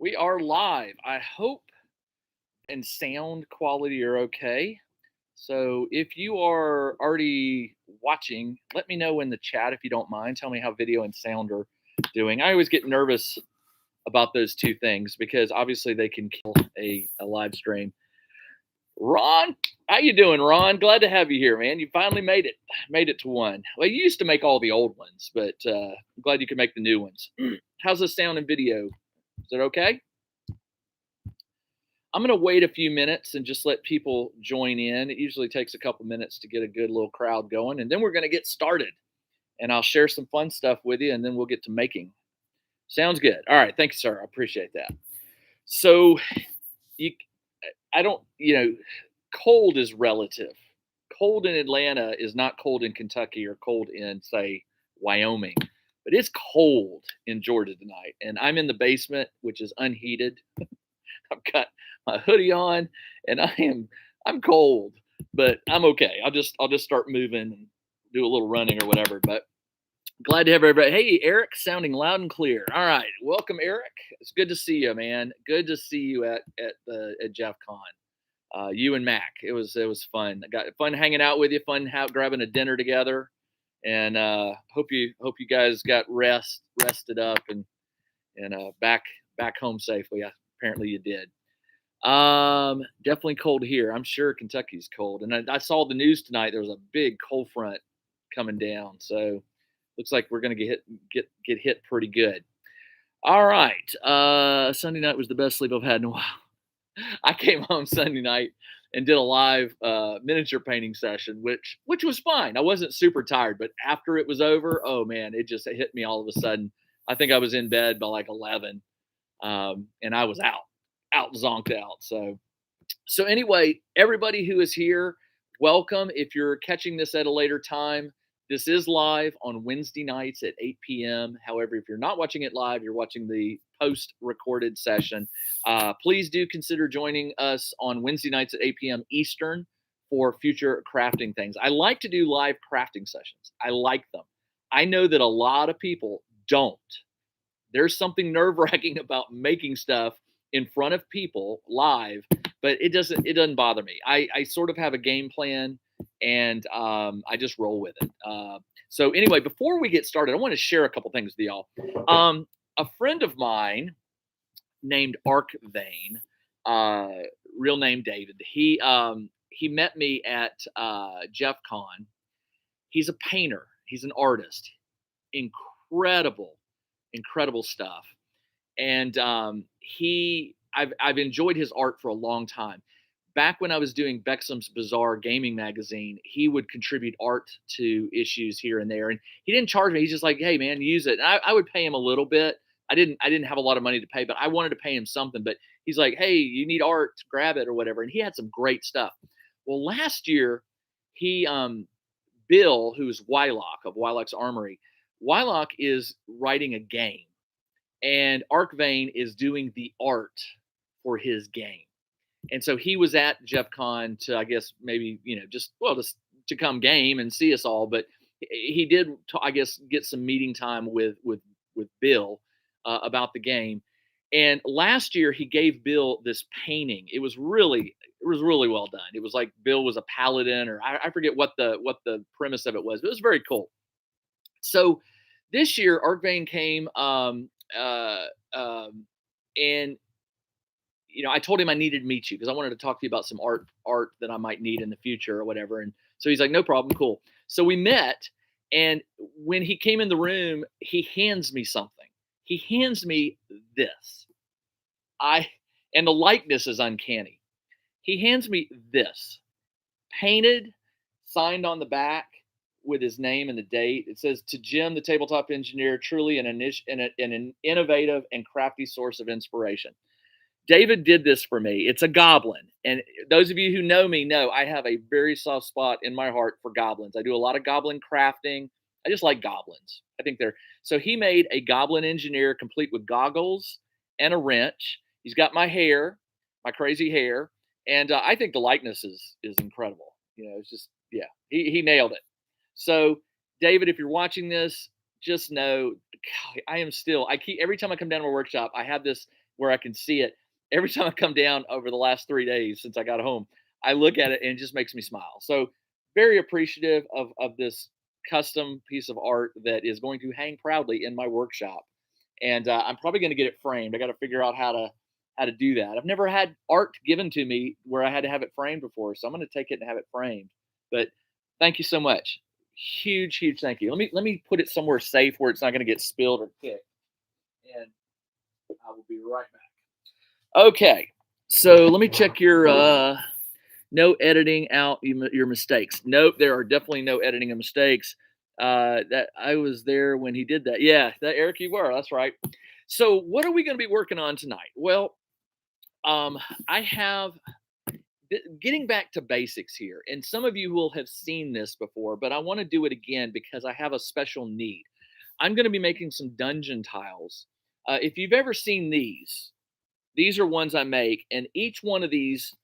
We are live. I hope and sound quality are okay. So if you are already watching, let me know in the chat if you don't mind. Tell me how video and sound are doing. I always get nervous about those two things because obviously they can kill a live stream. Ron, how you doing, Ron? Glad to have you here, man. You finally made it to one. Well, you used to make all the old ones, but I'm glad you could make the new ones. How's the sound and video? Is it okay? I'm going to wait a few minutes and just let people join in. It usually takes a couple minutes to get a good little crowd going, and then we're going to get started. And I'll share some fun stuff with you, and then we'll get to making. Sounds good. All right, thank you, sir. I appreciate that. So, you, I don't, cold is relative. Cold in Atlanta is not cold in Kentucky or cold in, say, Wyoming, but it's cold in Georgia tonight. And I'm in the basement, which is unheated. I've got my hoodie on, and I'm cold, but I'm okay. I'll just start moving and do a little running or whatever. But glad to have everybody. Hey, Eric, sounding loud and clear. All right, welcome, Eric. It's good to see you, man. Good to see you at Jeff Con. You and Mac. It was fun. I got fun hanging out with you. Fun grabbing a dinner together, and hope you guys got rested up and back home safely. Apparently you did. Definitely cold here. I'm sure Kentucky's cold. And I saw the news tonight. There was a big cold front coming down. So looks like we're gonna get hit pretty good. All right. Sunday night was the best sleep I've had in a while. I came home Sunday night and did a live miniature painting session, which was fine. I wasn't super tired, but after it was over, oh man, it just hit me all of a sudden. I think I was in bed by like 11, and I was out zonked out. So anyway, everybody who is here, welcome. If you're catching this at a later time, this is live on Wednesday nights at 8 p.m. However, if you're not watching it live, you're watching the post-recorded session. Please do consider joining us on Wednesday nights at 8 p.m. Eastern for future crafting things. I like to do live crafting sessions. I like them. I know that a lot of people don't. There's something nerve-wracking about making stuff in front of people live, but it doesn't bother me. I sort of have a game plan, and I just roll with it. So anyway, before we get started, I want to share a couple things with y'all. A friend of mine named Arc Vane, real name David, he met me at Jeff Con. He's a painter. He's an artist. Incredible stuff. And I've enjoyed his art for a long time. Back when I was doing Bexham's Bizarre Gaming Magazine, he would contribute art to issues here and there, and he didn't charge me. He's just like, "Hey, man, use it." And I would pay him a little bit. I didn't have a lot of money to pay, but I wanted to pay him something. But he's like, "Hey, you need art, grab it or whatever." And he had some great stuff. Well, last year, he Bill, who's Wylock of Wylock's Armory, Wylock is writing a game, and Arc Vane is doing the art for his game. And so he was at Jeff Con to, I guess, maybe, just to come game and see us all. But he did, I guess, get some meeting time with Bill about the game. And last year he gave Bill this painting. It was really well done. It was like Bill was a paladin, or I forget what the premise of it was, but it was very cool. So this year Arc Vane came, and I told him I needed to meet you because I wanted to talk to you about some art that I might need in the future or whatever. And so he's like, no problem, cool. So we met, and when he came in the room, he hands me something. He hands me this. And the likeness is uncanny. He hands me this, painted, signed on the back with his name and the date. It says, "To Jim, the tabletop engineer, truly an innovative and crafty source of inspiration." David did this for me. It's a goblin. And those of you who know me know I have a very soft spot in my heart for goblins. I do a lot of goblin crafting. I just like goblins. I think so he made a goblin engineer complete with goggles and a wrench. He's got my hair, my crazy hair. And I think the likeness is incredible. It's just, yeah, he nailed it. So David, if you're watching this, just know, God, I am still. I keep every time I come down to my workshop, I have this where I can see it. Every time I come down over the last 3 days since I got home, I look at it and it just makes me smile. So very appreciative of this custom piece of art that is going to hang proudly in my workshop, and I'm probably going to get it framed. I got to figure out how to do that. I've never had art given to me where I had to have it framed before, so I'm going to take it and have it framed. But thank you so much. Huge, huge thank you. Let me put it somewhere safe where it's not going to get spilled or kicked, and I will be right back. Okay, so let me check your no editing out your mistakes. Nope, there are definitely no editing of mistakes. That I was there when he did that. Yeah, that Eric, you were. That's right. So, what are we going to be working on tonight? Well, um, I have getting back to basics here, and some of you will have seen this before, but I want to do it again because I have a special need. I'm going to be making some dungeon tiles. If you've ever seen these are ones I make, and each one of these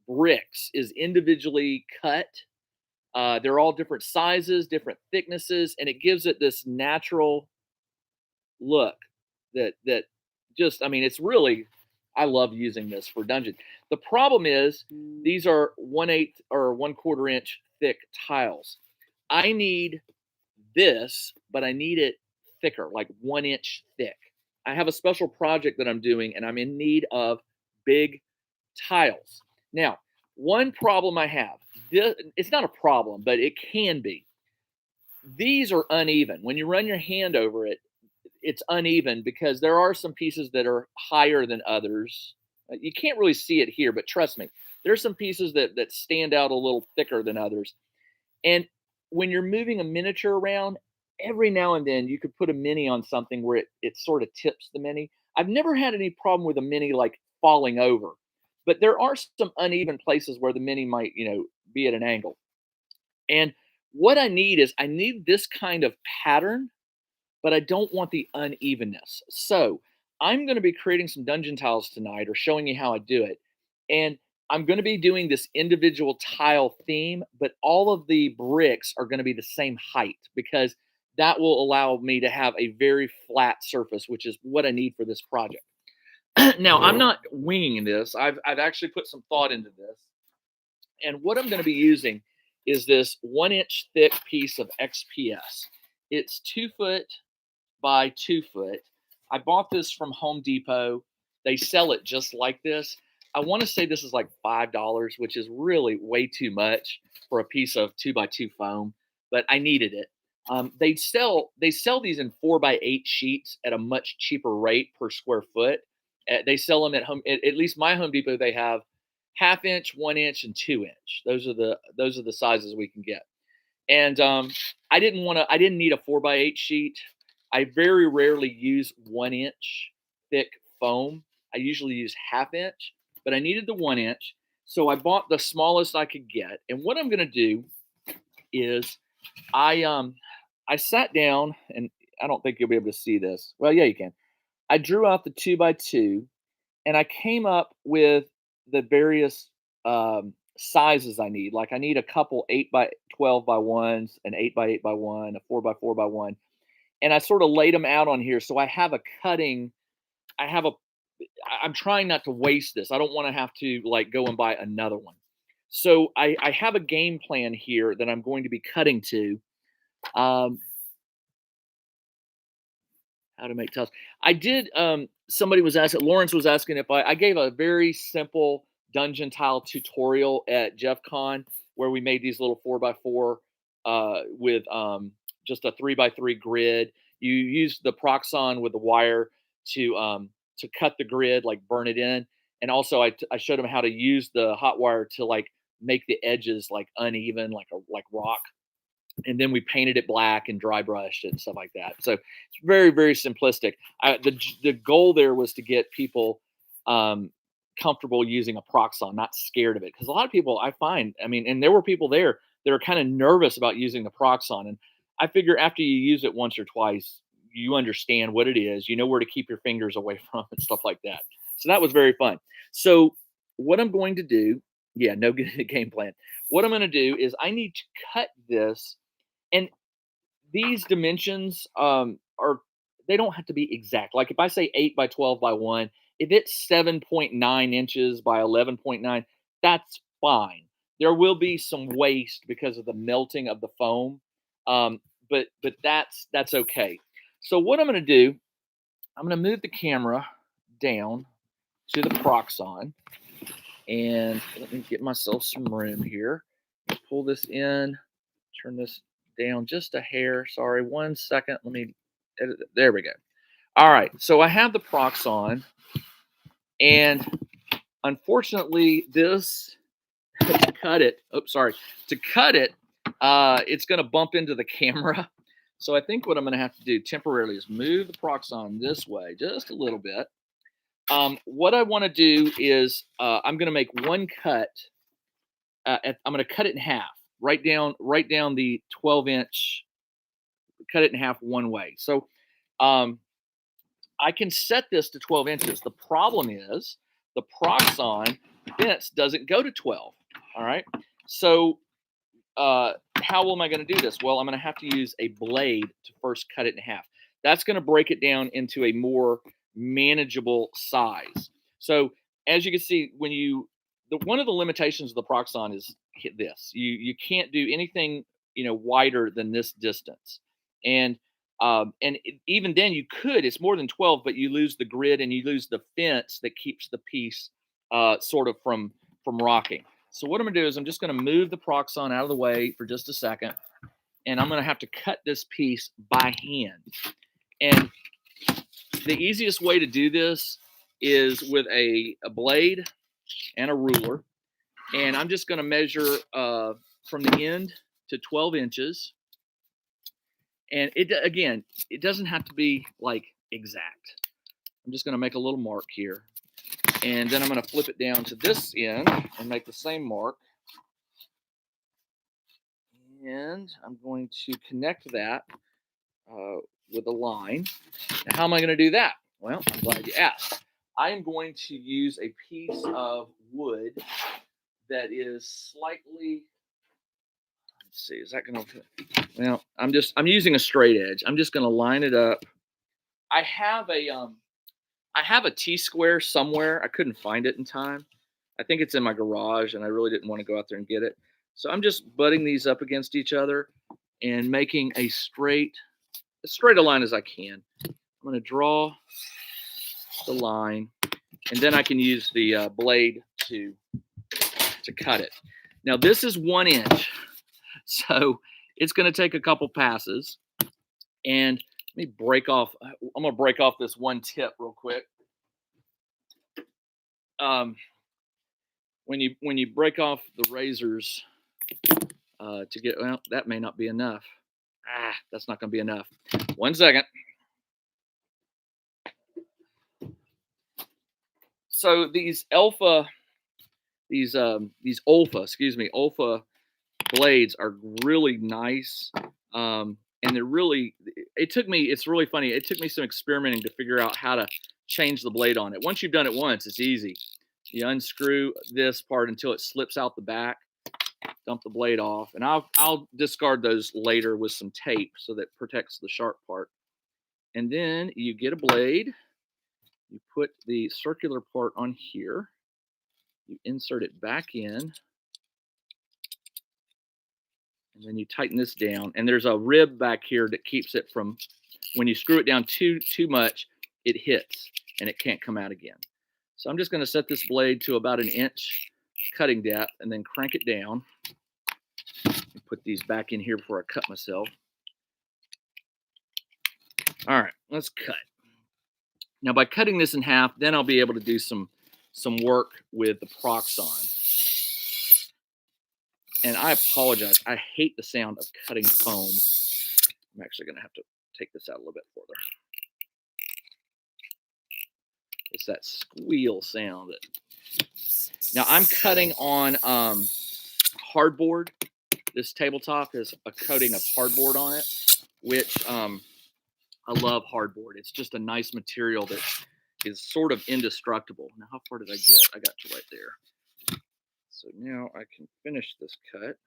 bricks is individually cut. They're all different sizes, different thicknesses, and it gives it this natural look that just, I mean, it's really, I love using this for dungeon. The problem is these are 1/8 or 1/4 inch thick tiles. I need this, but I need it thicker, like 1 inch thick. I have a special project that I'm doing, and I'm in need of big tiles. Now, one problem I have, it's not a problem, but it can be. These are uneven. When you run your hand over it, it's uneven because there are some pieces that are higher than others. You can't really see it here, but trust me, there's some pieces that stand out a little thicker than others. And when you're moving a miniature around, every now and then you could put a mini on something where it sort of tips the mini. I've never had any problem with a mini like falling over, but there are some uneven places where the mini might, be at an angle. And what I need is I need this kind of pattern, but I don't want the unevenness. So I'm going to be creating some dungeon tiles tonight or showing you how I do it. And I'm going to be doing this individual tile theme, but all of the bricks are going to be the same height because that will allow me to have a very flat surface, which is what I need for this project. Now, I'm not winging this. I've actually put some thought into this. And what I'm going to be using is this 1 inch thick piece of XPS. It's 2 foot by 2 foot. I bought this from Home Depot. They sell it just like this. I want to say this is like $5, which is really way too much for a piece of 2 by 2 foam, but I needed it. They sell these in 4 by 8 sheets at a much cheaper rate per square foot. They sell them at home. At least my Home Depot, they have 1/2 inch, 1 inch, and 2 inch. Those are the sizes we can get. And I didn't need a 4 by 8 sheet. I very rarely use 1 inch thick foam. I usually use 1/2 inch, but I needed the 1 inch. So I bought the smallest I could get. And what I'm going to do is I sat down, and I don't think you'll be able to see this. Well, yeah, you can. I drew out the 2 by 2, and I came up with the various sizes I need. Like I need a couple 8 by 12 by 1s, an 8 by 8 by 1, a 4 by 4 by 1, and I sort of laid them out on here. So I have a cutting. I have a. I'm trying not to waste this. I don't want to have to like go and buy another one. So I have a game plan here that I'm going to be cutting to. Um, how to make tiles. I did. Somebody was asking. Lawrence was asking if I gave a very simple dungeon tile tutorial at Jeff Con where we made these little 4 by 4 with just a 3 by 3 grid. You use the Proxon with the wire to cut the grid, like burn it in, and also I showed them how to use the hot wire to like make the edges like uneven, like rock, and then we painted it black and dry brushed it and stuff like that. So it's very, very simplistic. The goal there was to get people comfortable using a Proxon, not scared of it, because a lot of people I find, I mean, and there were people there that are kind of nervous about using the Proxon, and I figure after you use it once or twice, you understand what it is, you know where to keep your fingers away from and stuff like that. So that was very fun. So what I'm going to do, yeah, no good game plan. What I'm going to do is I need to cut this, and these dimensions are, they don't have to be exact. Like if I say 8 by 12 by 1, if it's 7.9 inches by 11.9, that's fine. There will be some waste because of the melting of the foam, but that's okay. So what I'm going to do, I'm going to move the camera down to the Proxon, and let me get myself some room here. Pull this in, turn this down just a hair. Sorry, 1 second. Let me edit it. There we go. All right, so I have the Proxon, and unfortunately, this to cut it. Oh, sorry, to cut it, it's going to bump into the camera. So I think what I'm going to have to do temporarily is move the Proxon this way just a little bit. What I want to do is I'm going to make one cut. I'm going to cut it in half, right down the 12-inch. Cut it in half one way. So I can set this to 12 inches. The problem is the Proxon fence doesn't go to 12. All right. So how am I going to do this? Well, I'm going to have to use a blade to first cut it in half. That's going to break it down into a more manageable size. So as you can see, when one of the limitations of the Proxon is this: you can't do anything wider than this distance, and even then you could. It's more than 12, but you lose the grid and you lose the fence that keeps the piece sort of from rocking. So what I'm gonna do is I'm just gonna move the Proxon out of the way for just a second, and I'm gonna have to cut this piece by hand. And the easiest way to do this is with a blade and a ruler. And I'm just gonna measure from the end to 12 inches. And it doesn't have to be like exact. I'm just gonna make a little mark here. And then I'm gonna flip it down to this end and make the same mark. And I'm going to connect that with a line. Now, how am I going to do that? Well, I'm glad you asked. I am going to use a piece of wood that is slightly. Let's see, is that going to? Well, I'm using a straight edge. I'm just going to line it up. I have a T-square somewhere. I couldn't find it in time. I think it's in my garage, and I really didn't want to go out there and get it. So I'm just butting these up against each other and making as straight a line as I can. I'm going to draw the line, and then I can use the blade to cut it. Now this is 1 inch, so it's going to take a couple passes. And let me break off. I'm going to break off this one tip real quick. When you break off the razors to get, well, that may not be enough. That's not going to be enough. 1 second. So these Olfa blades are really nice, and it's really funny. It took me some experimenting to figure out how to change the blade on it. Once you've done it once, it's easy. You unscrew this part until it slips out the back, dump the blade off, and I'll discard those later with some tape so that protects the sharp part. And then you get a blade, you put the circular part on here, you insert it back in, and then you tighten this down. And there's a rib back here that keeps it from, when you screw it down too much, it hits and it can't come out again. So I'm just going to set this blade to about 1 inch cutting depth and then crank it down. Put these back in here before I cut myself. All right, let's cut. Now by cutting this in half, then I'll be able to do some work with the Proxon. And I apologize. I hate the sound of cutting foam. I'm actually going to have to take this out a little bit further. It's that squeal sound. Now I'm cutting on hardboard. This tabletop has a coating of hardboard on it, which I love hardboard. It's just a nice material that is sort of indestructible. Now, how far did I get? I got to right there. So now I can finish this cut.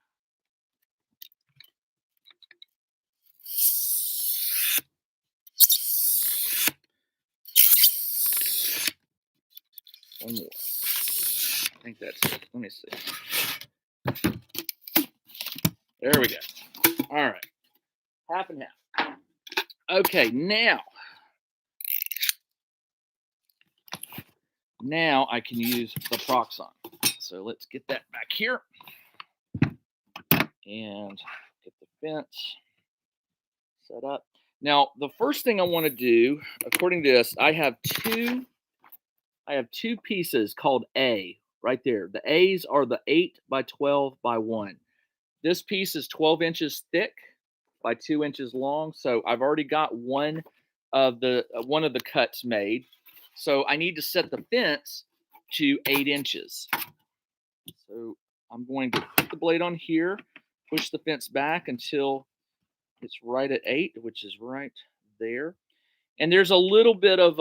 One more. I think that's it. Let me see. There we go. All right. Half and half. Okay, now I can use the Proxon. So let's get that back here and get the fence set up. Now, the first thing I want to do, according to this, I have two pieces called A right there. The A's are the 8 by 12 by 1. This piece is 12 inches thick by 2 inches long. So I've already got one of the cuts made. So I need to set the fence to 8 inches. So I'm going to put the blade on here, push the fence back until it's right at 8, which is right there. And there's a little bit of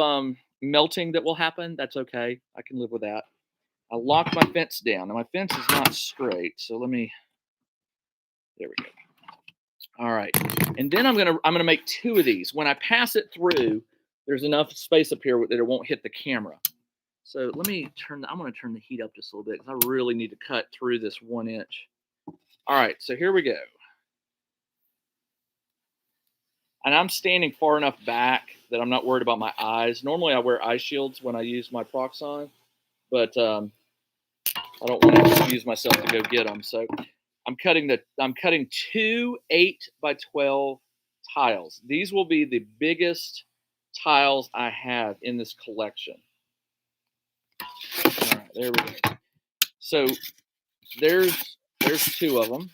melting that will happen. That's okay. I can live with that. I lock my fence down. Now my fence is not straight, so there we go. All right, and then I'm gonna make 2 of these. When I pass it through, there's enough space up here that it won't hit the camera. So I'm gonna turn the heat up just a little bit because I really need to cut through this 1 inch. All right, so here we go. And I'm standing far enough back that I'm not worried about my eyes. Normally I wear eye shields when I use my Proxon, but I don't want to confuse myself to go get them. So I'm cutting 2 8 by 12 tiles. These will be the biggest tiles I have in this collection. All right, there we go. So there's 2 of them.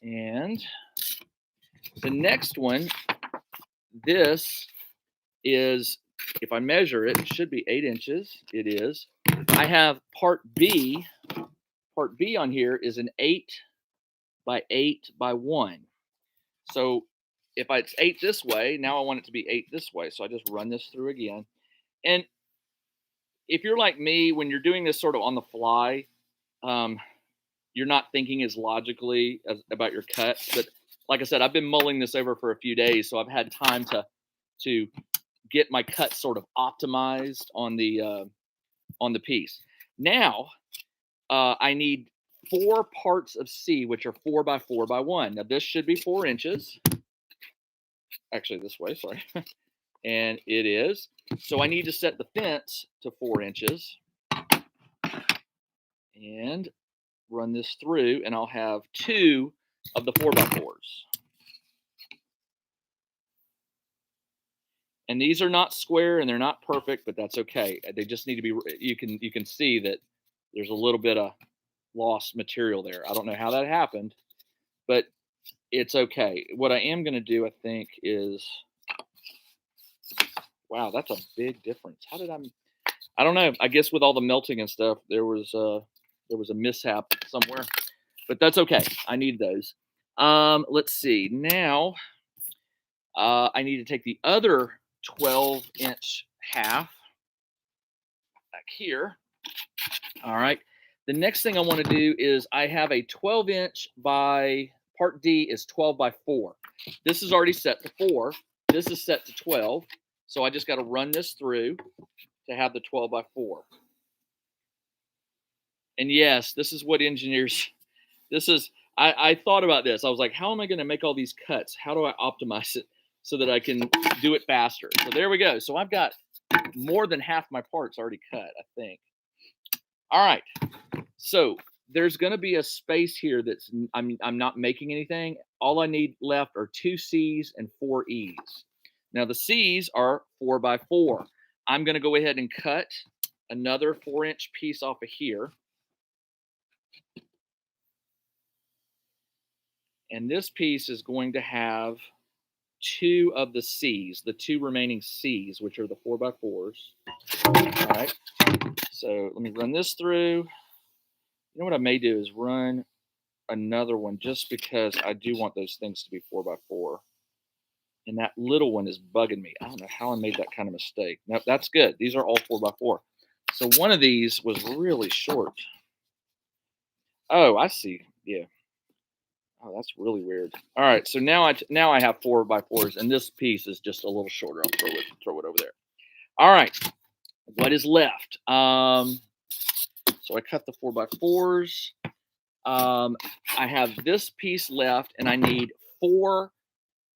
And the next one, this is, if I measure it, it should be 8 inches. It is. I have part B. Part B on here is an 8 by 8 by 1. So if it's 8 this way, now I want it to be 8 this way. So I just run this through again. And if you're like me, when you're doing this sort of on the fly, you're not thinking as logically about your cuts. But like I said, I've been mulling this over for a few days, so I've had time to get my cut sort of optimized on the piece. Now I need 4 parts of C, which are 4 by 4 by 1. Now this should be 4 inches. Actually, this way, sorry. And it is. So I need to set the fence to 4 inches and run this through, and I'll have 2 of the 4 by 4s. And these are not square and they're not perfect, but that's okay. They just need to be, you can see that there's a little bit of lost material there. I don't know how that happened, but it's okay. What I am going to do, I think, is, wow, that's a big difference. How did I don't know. I guess with all the melting and stuff, there was a mishap somewhere, but that's okay. I need those. Let's see. Now I need to take the other 12-inch half back here. All right. The next thing I want to do is I have a 12-inch by, part D is 12 by 4. This is already set to 4. This is set to 12. So I just got to run this through to have the 12 by 4. And yes, this is what engineers, I thought about this. I was like, how am I going to make all these cuts? How do I optimize it so that I can do it faster? So there we go. So I've got more than half my parts already cut, I think. All right. So there's going to be a space here that's, I'm not making anything. All I need left are 2 C's and 4 E's. Now the C's are 4 by 4. I'm going to go ahead and cut another 4-inch piece off of here. And this piece is going to have 2 of the C's, the 2 remaining C's, which are the 4 by 4s. All right. So let me run this through. You know what I may do is run another one just because I do want those things to be 4 by 4. And that little one is bugging me. I don't know how I made that kind of mistake. Nope, that's good. These are all 4 by 4. So one of these was really short. Oh, I see. Yeah. Oh, that's really weird. All right, so now I have 4 by 4s, and this piece is just a little shorter. I'll throw it over there. All right, what is left? So I cut the 4x4s. I have this piece left, and I need 4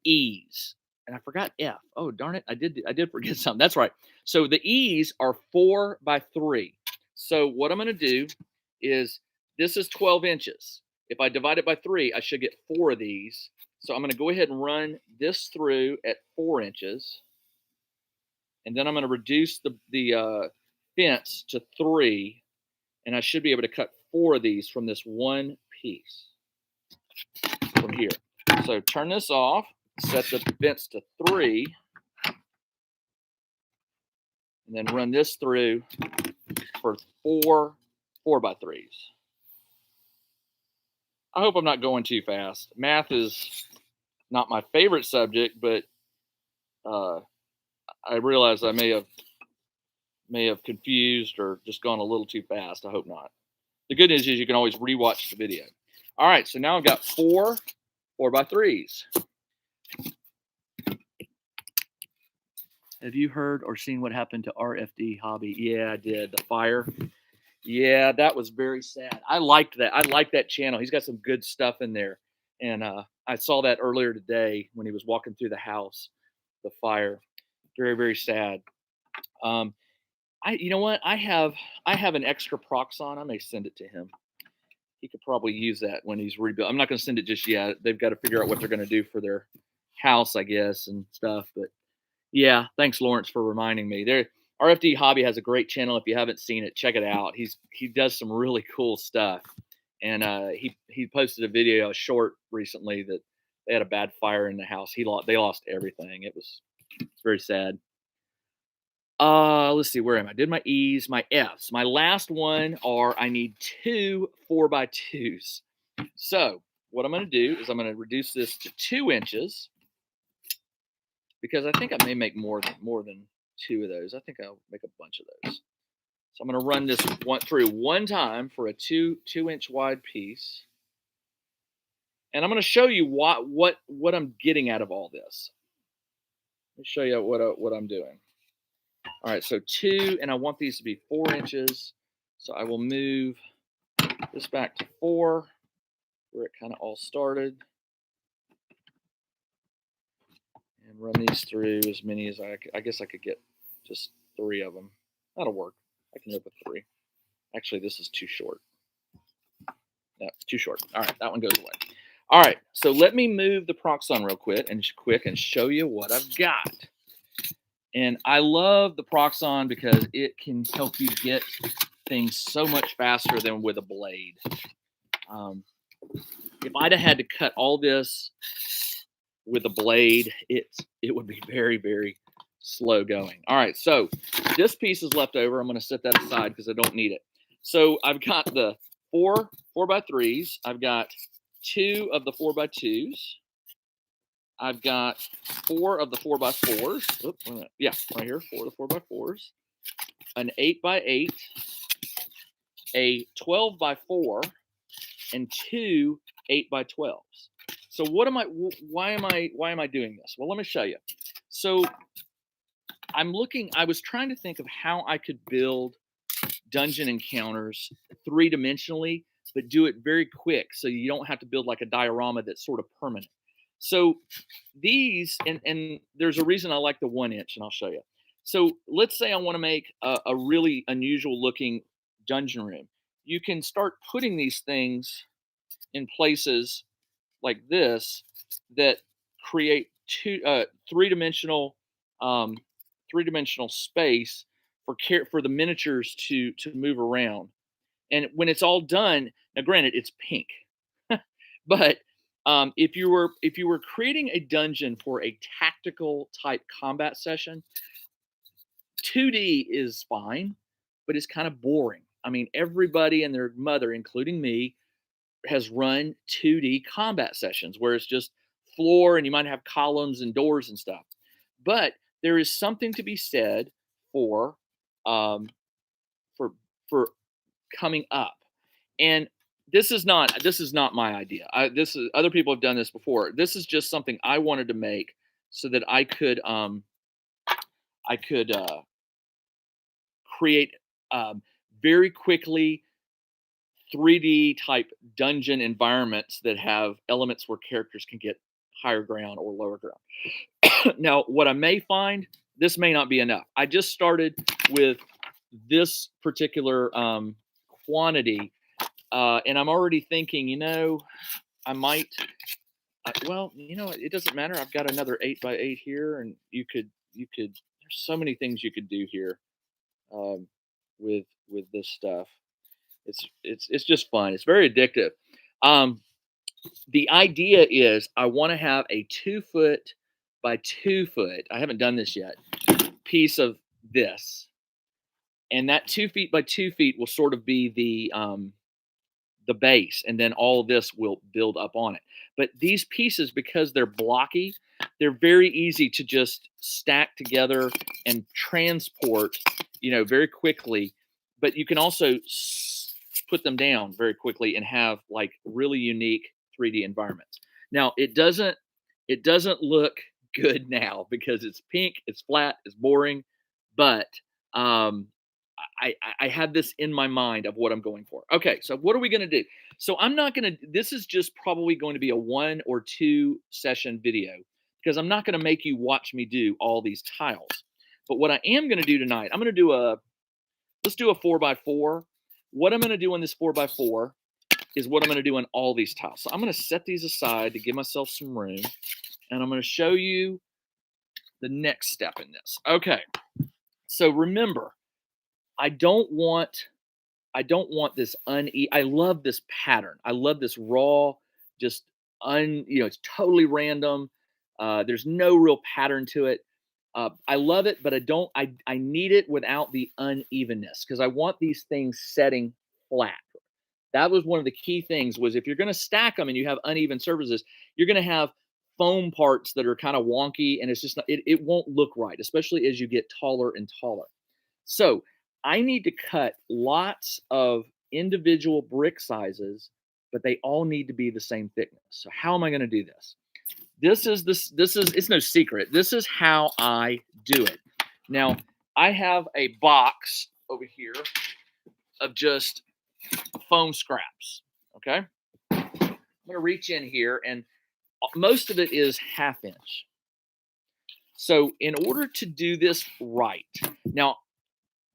E's. And I forgot F. Oh, darn it. I did forget something. That's right. So the E's are 4x3. So what I'm going to do is, this is 12 inches. If I divide it by 3, I should get 4 of these. So I'm going to go ahead and run this through at 4 inches. And then I'm going to reduce the fence to 3. And I should be able to cut 4 of these from this one piece from here. So turn this off, set the fence to 3, and then run this through for 4 4x3s. I hope I'm not going too fast. Math is not my favorite subject, but I realize I may have confused or just gone a little too fast. I hope not. The good news is you can always rewatch the video. All right, so now I've got 4 4x3s. Have you heard or seen what happened to RFD Hobby? Yeah, I did. The fire. Yeah, that was very sad. I liked that. I like that channel. He's got some good stuff in there. And I saw that earlier today when he was walking through the house, the fire. Very, very sad. You know what? I have an extra Proxon. I may send it to him. He could probably use that when he's rebuilt. I'm not going to send it just yet. They've got to figure out what they're going to do for their house, I guess, and stuff. But yeah, thanks, Lawrence, for reminding me. RFD Hobby has a great channel. If you haven't seen it, check it out. He does some really cool stuff. And he posted a video, a short recently, that they had a bad fire in the house. They lost everything. It's very sad. Let's see, where am I? Did my E's, my F's. My last one I need 2 4x2s. So what I'm going to do is I'm going to reduce this to 2 inches, because I think I may make more than 2 of those. I think I'll make a bunch of those. So I'm going to run this through one time for a 2-inch wide piece. And I'm going to show you what I'm getting out of all this. Let me show you what I'm doing. All right, so 2, and I want these to be 4 inches. So I will move this back to 4, where it kind of all started. And run these through as many as I guess I could get just 3 of them. That'll work. I can live with 3. Actually, this is too short. No, too short. All right, that one goes away. All right, so let me move the Proxon real quick and show you what I've got. And I love the Proxon because it can help you get things so much faster than with a blade. If I'd have had to cut all this with a blade, it would be very, very slow going. All right, so this piece is left over. I'm going to set that aside because I don't need it. So I've got the 4 4x3s. I've got 2 of the 4x2s. I've got 4 of the 4x4s. Oops, yeah, right here, 4 of the 4x4s. An 8x8, a 12x4, and 2 8x12s. So why am I doing this? Well, let me show you. So I was trying to think of how I could build dungeon encounters 3-dimensionally, but do it very quick so you don't have to build like a diorama that's sort of permanent. So these, and there's a reason I like the 1 inch, and I'll show you. So let's say I want to make a really unusual looking dungeon room. You can start putting these things in places like this that create 3-dimensional space for the miniatures to move around. And when it's all done, now granted it's pink, but if you were creating a dungeon for a tactical type combat session, 2D is fine, but it's kind of boring. I mean, everybody and their mother, including me, has run 2D combat sessions where it's just floor and you might have columns and doors and stuff. But there is something to be said for for coming up. And this is not my idea. Other people have done this before. This is just something I wanted to make so that I could create very quickly 3D type dungeon environments that have elements where characters can get higher ground or lower ground. Now, what I may find, this may not be enough. I just started with this particular quantity, and I'm already thinking, I might. Well, it doesn't matter. I've got another 8x8 here, and you could. There's so many things you could do here um, with this stuff. It's just fun. It's very addictive. Um, the idea is I want to have a 2 foot by 2 foot. I haven't done this yet. Piece of this, and that 2 feet by 2 feet will sort of be the base, and then all of this will build up on it. But these pieces, because they're blocky, they're very easy to just stack together and transport, very quickly. But you can also put them down very quickly and have like really unique 3D environments. Now, it doesn't look good now because it's pink, it's flat, it's boring, but um, I had this in my mind of what I'm going for. Okay, so what are we going to do? So I'm not going to. This is just probably going to be a 1 or 2 session video because I'm not going to make you watch me do all these tiles. But what I am going to do tonight, I'm going to do let's do a 4x4. What I'm going to do on this 4x4 is what I'm going to do on all these tiles. So I'm going to set these aside to give myself some room, and I'm going to show you the next step in this. Okay, so remember, I don't want this I love this pattern. I love this raw, just it's totally random. There's no real pattern to it. I love it, but I need it without the unevenness because I want these things setting flat. That was one of the key things was if you're going to stack them and you have uneven surfaces, you're going to have foam parts that are kind of wonky, and it's just not, it won't look right, especially as you get taller and taller. So I need to cut lots of individual brick sizes, but they all need to be the same thickness. So how am I going to do this? This is it's no secret. This is how I do it. Now, I have a box over here of just foam scraps, okay? I'm going to reach in here, and most of it is 1/2 inch. So in order to do this right, now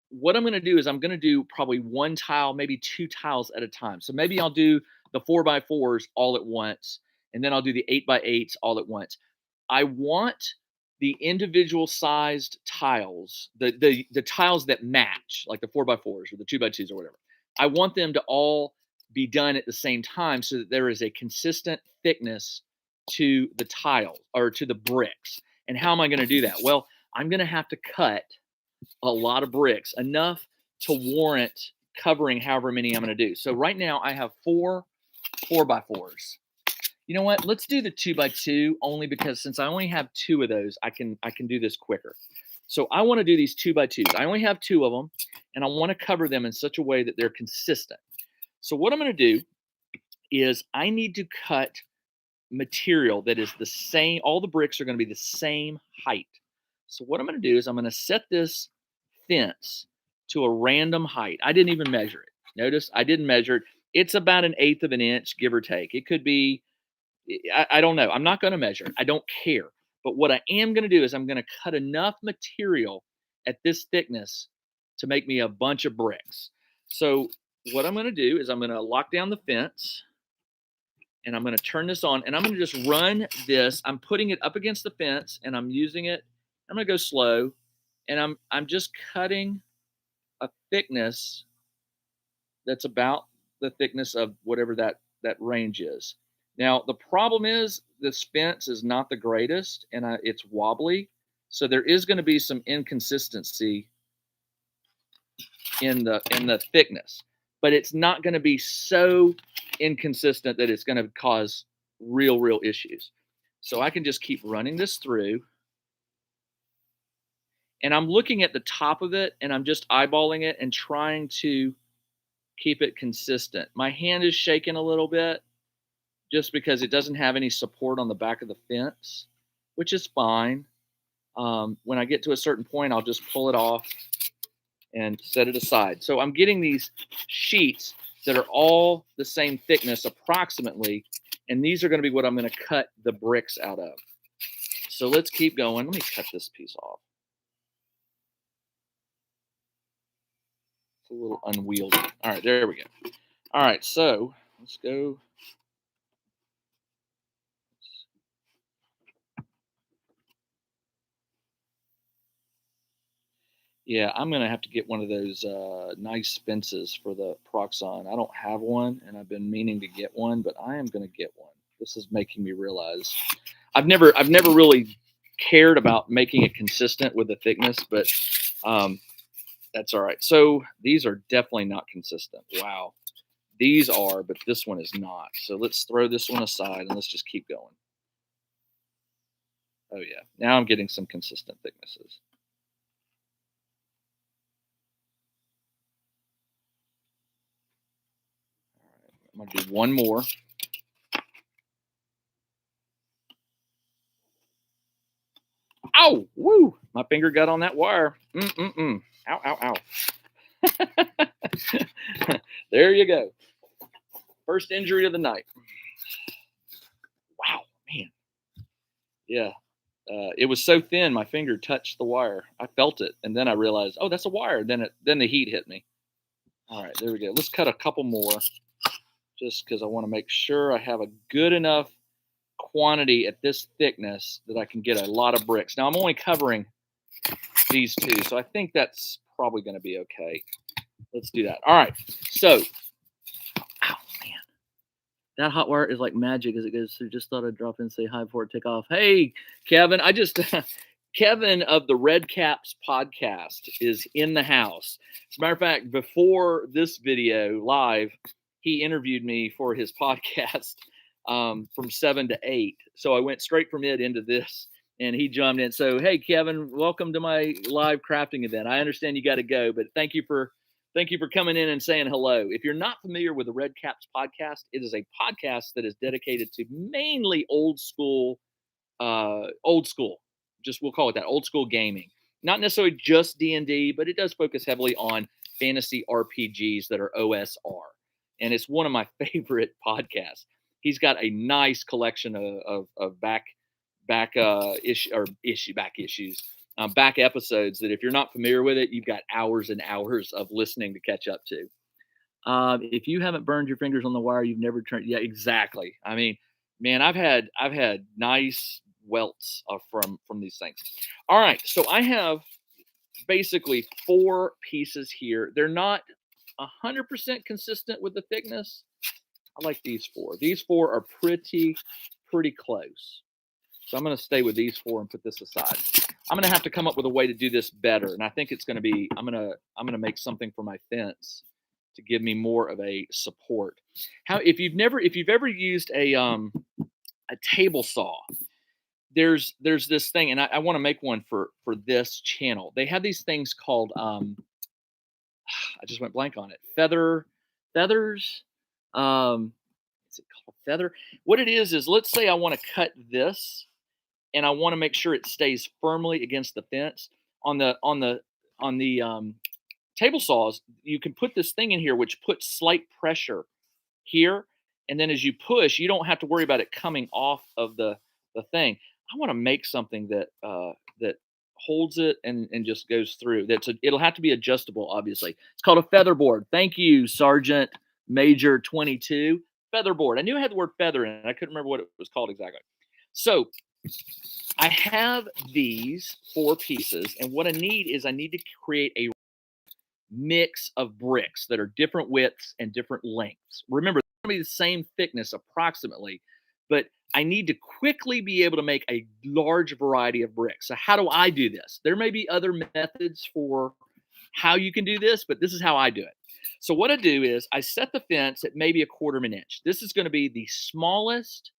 what I'm going to do is I'm going to do probably 1 tile, maybe 2 tiles at a time. So maybe I'll do the 4x4s all at once, and then I'll do the 8x8s all at once. I want the individual sized tiles, the tiles that match, like the 4x4s or the 2x2s or whatever. I want them to all be done at the same time so that there is a consistent thickness to the tile or to the bricks. And how am I going to do that? Well, I'm going to have to cut a lot of bricks, enough to warrant covering however many I'm going to do. So right now I have 4 4x4s. You know what? Let's do the 2x2 only because since I only have 2 of those, I can do this quicker. So I want to do these 2x2s. I only have 2 of them, and I want to cover them in such a way that they're consistent. So what I'm going to do is I need to cut material that is the same. All the bricks are going to be the same height. So what I'm going to do is I'm going to set this fence to a random height. I didn't even measure it. Notice I didn't measure it. It's about 1/8 of an inch, give or take. It could be, I don't know. I'm not going to measure it. I don't care. But what I am going to do is I'm going to cut enough material at this thickness to make me a bunch of bricks. So what I'm going to do is I'm going to lock down the fence, and I'm going to turn this on, and I'm going to just run this. I'm putting it up against the fence, and I'm using it. I'm going to go slow, and I'm just cutting a thickness that's about the thickness of whatever that range is. Now, the problem is this fence is not the greatest, and it's wobbly. So there is going to be some inconsistency in the thickness, but it's not going to be so inconsistent that it's going to cause real issues. So I can just keep running this through, and I'm looking at the top of it, and I'm just eyeballing it and trying to keep it consistent. My hand is shaking a little bit just because it doesn't have any support on the back of the fence, which is fine. When I get to a certain point, I'll just pull it off and set it aside. So I'm getting these sheets that are all the same thickness approximately, and these are going to be what I'm going to cut the bricks out of. So let's keep going. Let me cut this piece off. It's a little unwieldy. All right, there we go. All right, so let's go. Yeah, I'm gonna have to get one of those nice fences for the Proxon. I don't have one, and I've been meaning to get one, but I am gonna get one. This is making me realize I've never really cared about making it consistent with the thickness, but um, that's all right. So these are definitely not consistent. Wow, these are, but this one is not. So let's throw this one aside and let's just keep going. Oh yeah, now I'm getting some consistent thicknesses. I'm gonna do one more. Ow! Woo! My finger got on that wire. Mm-mm-mm. Ow, ow, ow. There you go. First injury of the night. Wow, man. Yeah. It was so thin, my finger touched the wire. I felt it, and then I realized, oh, that's a wire. Then the heat hit me. All right, there we go. Let's cut a couple more, just because I want to make sure I have a good enough quantity at this thickness that I can get a lot of bricks. Now I'm only covering these two, so I think that's probably going to be okay. Let's do that. All right. So, oh man, that hot wire is like magic as it goes through. Just thought I'd drop in and say hi before it take off. Hey, Kevin, I just Kevin of the Red Caps podcast is in the house. As a matter of fact, before this video live, he interviewed me for his podcast from 7 to 8. So I went straight from it into this, and he jumped in. So, hey, Kevin, welcome to my live crafting event. I understand you got to go, but thank you for coming in and saying hello. If you're not familiar with the Red Caps podcast, it is a podcast that is dedicated to mainly old school. Just we'll call it that, old school gaming. Not necessarily just D&D, but it does focus heavily on fantasy RPGs that are OSR, and it's one of my favorite podcasts. He's got a nice collection of back issues, back episodes that if you're not familiar with it, you've got hours and hours of listening to catch up to. If you haven't burned your fingers on the wire, you've never turned. Yeah, exactly. I mean, man, I've had nice welts from these things. All right, so I have basically 4 pieces here. They're not 100% consistent with the thickness. I like these 4. These 4 are pretty close. So I'm going to stay with these 4 and put this aside. I'm going to have to come up with a way to do this better, and I think it's going to be I'm going to make something for my fence to give me more of a support. How if you've ever used a table saw, there's this thing, and I want to make one for this channel. They have these things called I just went blank on it. Feathers. Is it called feather? What it is let's say I want to cut this, and I want to make sure it stays firmly against the fence. On the table saws, you can put this thing in here which puts slight pressure here, and then as you push, you don't have to worry about it coming off of the thing. I want to make something that holds it and just goes through. It'll have to be adjustable, obviously. It's called a featherboard. Thank you, Sergeant Major 22. Featherboard. I knew I had the word feather in it. I couldn't remember what it was called exactly. So I have these 4 pieces, and what I need to create a mix of bricks that are different widths and different lengths. Remember, they're going to be the same thickness approximately, but I need to quickly be able to make a large variety of bricks. So how do I do this? There may be other methods for how you can do this, but this is how I do it. So what I do is I set the fence at maybe 1/4 of an inch. This is going to be the smallest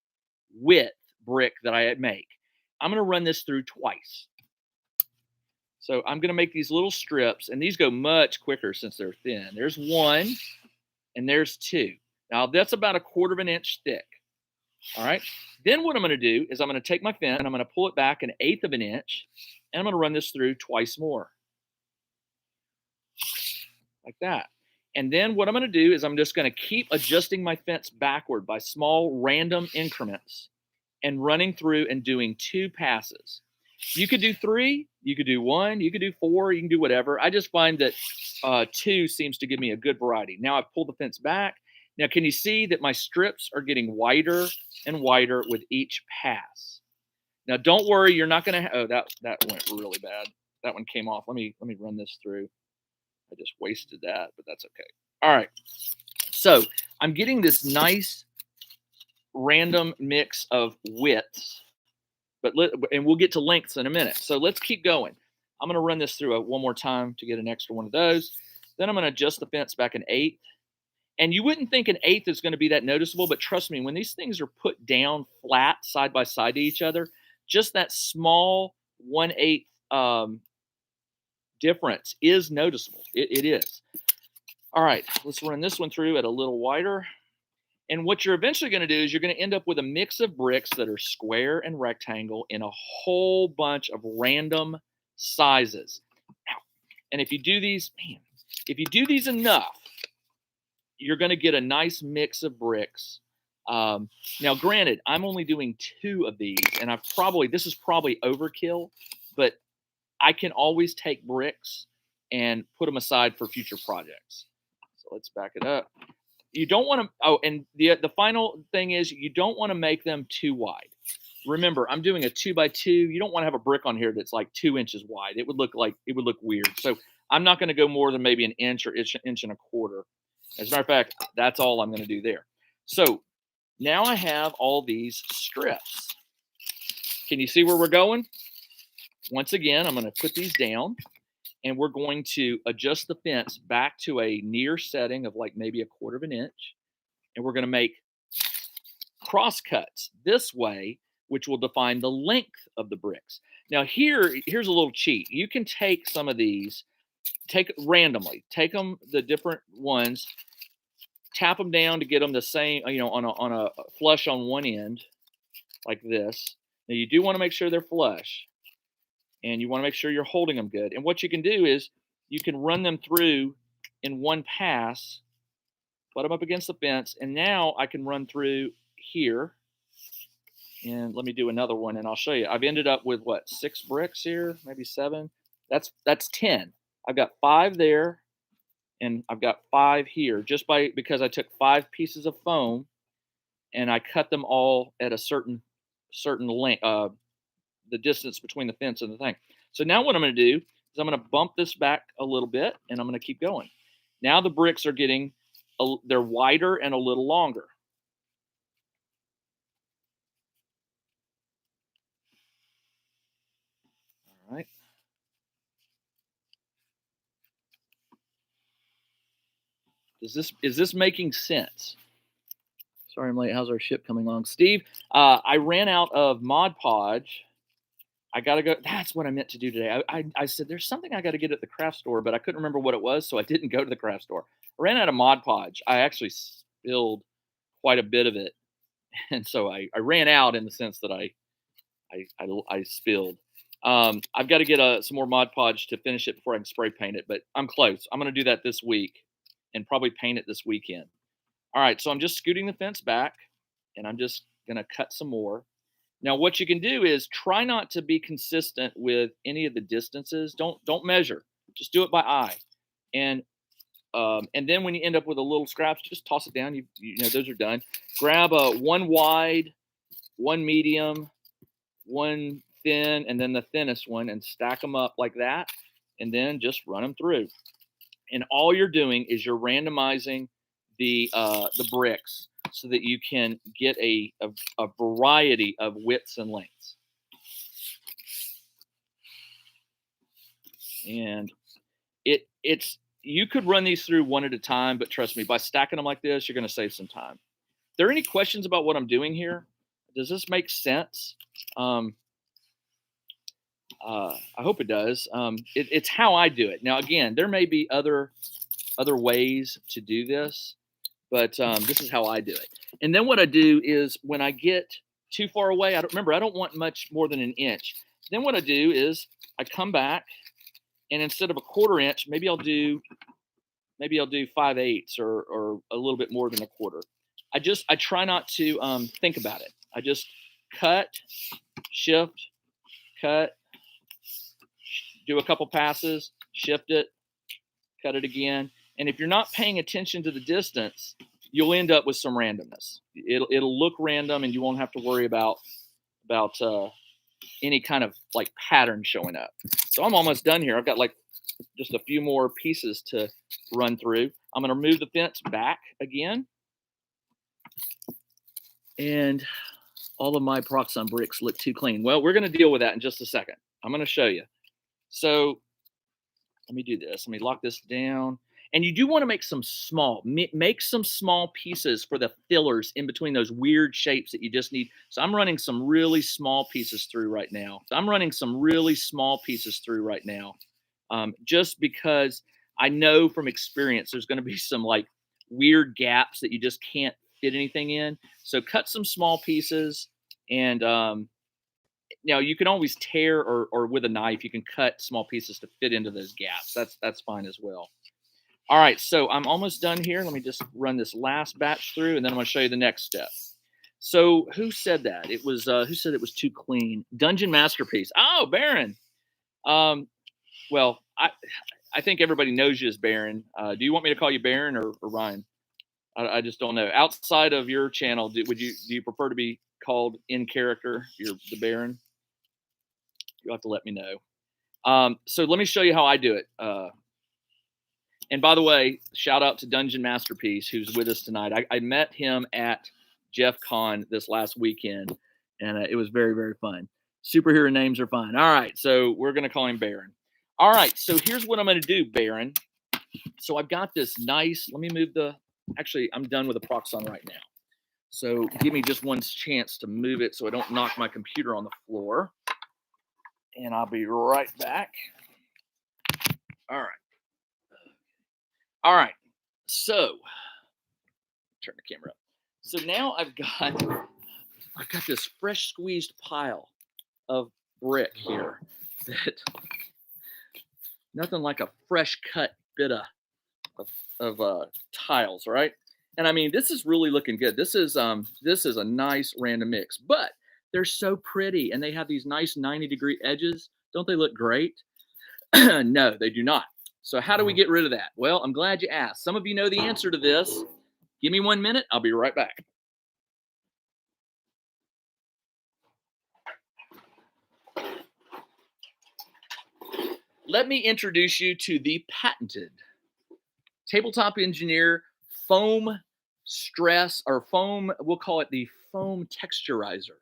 width brick that I make. I'm going to run this through twice. So I'm going to make these little strips, and these go much quicker since they're thin. There's 1, and there's 2. Now that's about 1/4 of an inch thick. All right. Then what I'm going to do is I'm going to take my fence and I'm going to pull it back 1/8 of an inch, and I'm going to run this through twice more. like that. And then what I'm going to do is I'm just going to keep adjusting my fence backward by small random increments and running through and doing 2 passes. You could do 3, you could do 1, you could do 4, you can do whatever. I just find that 2 seems to give me a good variety. Now I've pulled the fence back. Now, can you see that my strips are getting wider and wider with each pass? Now, don't worry, you're not going to. Oh, that went really bad. That one came off. Let me run this through. I just wasted that, but that's okay. All right. So I'm getting this nice random mix of widths, and we'll get to lengths in a minute. So let's keep going. I'm going to run this through one more time to get an extra one of those. Then I'm going to adjust the fence back an eighth. And you wouldn't think an eighth is going to be that noticeable, but trust me, when these things are put down flat side by side to each other, just that small 1/8 difference is noticeable. It is. All right, let's run this one through at a little wider. And what you're eventually going to do is you're going to end up with a mix of bricks that are square and rectangle in a whole bunch of random sizes. And if you do these, if you do these enough, you're going to get a nice mix of bricks. Now, granted, I'm only doing 2 of these, and this is probably overkill, but I can always take bricks and put them aside for future projects. So let's back it up. You don't want to, oh, and the final thing is you don't want to make them too wide. Remember, I'm doing a 2x2. You don't want to have a brick on here that's like 2 inches wide. It would look weird. So I'm not going to go more than maybe an inch or inch and a quarter. As a matter of fact, that's all I'm going to do there. So now I have all these strips. Can you see where we're going? Once again, I'm going to put these down, and we're going to adjust the fence back to a near setting of like maybe a 1/4 of an inch. And we're going to make cross cuts this way, which will define the length of the bricks. Now here's a little cheat. You can take some of these, take them the different ones, tap them down to get them the same, on a flush on one end like this. Now you do want to make sure they're flush, and you want to make sure you're holding them good. And what you can do is you can run them through in one pass, put them up against the fence, and now I can run through here. And let me do another one, and I'll show you. I've ended up with what, 6 bricks here, maybe 7. That's 10. I've got 5 there, and I've got 5 here, because I took 5 pieces of foam and I cut them all at a certain length, the distance between the fence and the thing. So now what I'm going to do is I'm going to bump this back a little bit, and I'm going to keep going. Now the bricks are getting, they're wider and a little longer. All right. Is this making sense? Sorry I'm late. How's our ship coming along? Steve, I ran out of Mod Podge. I got to go. That's what I meant to do today. I said, there's something I got to get at the craft store, but I couldn't remember what it was, so I didn't go to the craft store. I ran out of Mod Podge. I actually spilled quite a bit of it. And so I ran out in the sense that I spilled. I've got to get some more Mod Podge to finish it before I can spray paint it, but I'm close. I'm going to do that this week and probably paint it this weekend. All right, so I'm just scooting the fence back, and I'm just going to cut some more. Now, what you can do is try not to be consistent with any of the distances. Don't measure. Just do it by eye. And then when you end up with a little scraps, just toss it down. You know those are done. Grab one wide, one medium, one thin, and then the thinnest one, and stack them up like that, and then just run them through. And all you're doing is you're randomizing the bricks so that you can get a variety of widths and lengths. And you could run these through one at a time, but trust me, by stacking them like this, you're going to save some time. Are there any questions about what I'm doing here? Does this make sense? I hope it does. It's how I do it. Now, again, there may be other ways to do this, but this is how I do it. And then what I do is when I get too far away, I don't want much more than an inch. Then what I do is I come back, and instead of a 1/4 inch, maybe I'll do Maybe I'll do 5/8 or a little bit more than a quarter. I try not to think about it. I just cut, shift, cut, do a couple passes, shift it, cut it again. And if you're not paying attention to the distance, you'll end up with some randomness. It'll look random, and you won't have to worry about any kind of like pattern showing up. So I'm almost done here. I've got like just a few more pieces to run through. I'm going to move the fence back again, and all of my Proxon bricks look too clean. Well, we're going to deal with that in just a second. I'm going to show you. So let me do this. Let me lock this down. And you do want to make some make some small pieces for the fillers in between those weird shapes that you just need. So I'm running some really small pieces through right now. Just because I know from experience there's going to be some like weird gaps that you just can't fit anything in. So cut some small pieces, and now you can always tear or with a knife you can cut small pieces to fit into those gaps. That's fine as well. All right, so I'm almost done here. Let me just run this last batch through, and then I'm going to show you the next step. So who said that? It was who said it was too clean? Dungeon Masterpiece. Oh, Baron. Well, I think everybody knows you as Baron. Do you want me to call you Baron or Ryan? I just don't know. Outside of your channel, do you prefer to be called in character? You're the Baron. You'll have to let me know. So let me show you how I do it. And by the way, shout out to Dungeon Masterpiece, who's with us tonight. I met him at Jeff Con this last weekend, and it was very, very fun. Superhero names are fun. All right, so we're going to call him Baron. All right, so here's what I'm going to do, Baron. So I've got this nice, let me move actually, I'm done with the Proxon right now. So give me just one chance to move it so I don't knock my computer on the floor. And I'll be right back. All right. All right, so turn the camera up. So now I've got this fresh squeezed pile of brick here that nothing like a fresh cut bit of tiles, right? And I mean, this is really looking good. This is a nice random mix, but they're so pretty, and they have these nice 90-degree edges. Don't they look great? No, they do not. So how do we get rid of that? Well, I'm glad you asked. Some of you know the answer to this. Give me 1 minute. I'll be right back. Let me introduce you to the patented tabletop engineer foam stress, or foam, we'll call it the foam texturizer.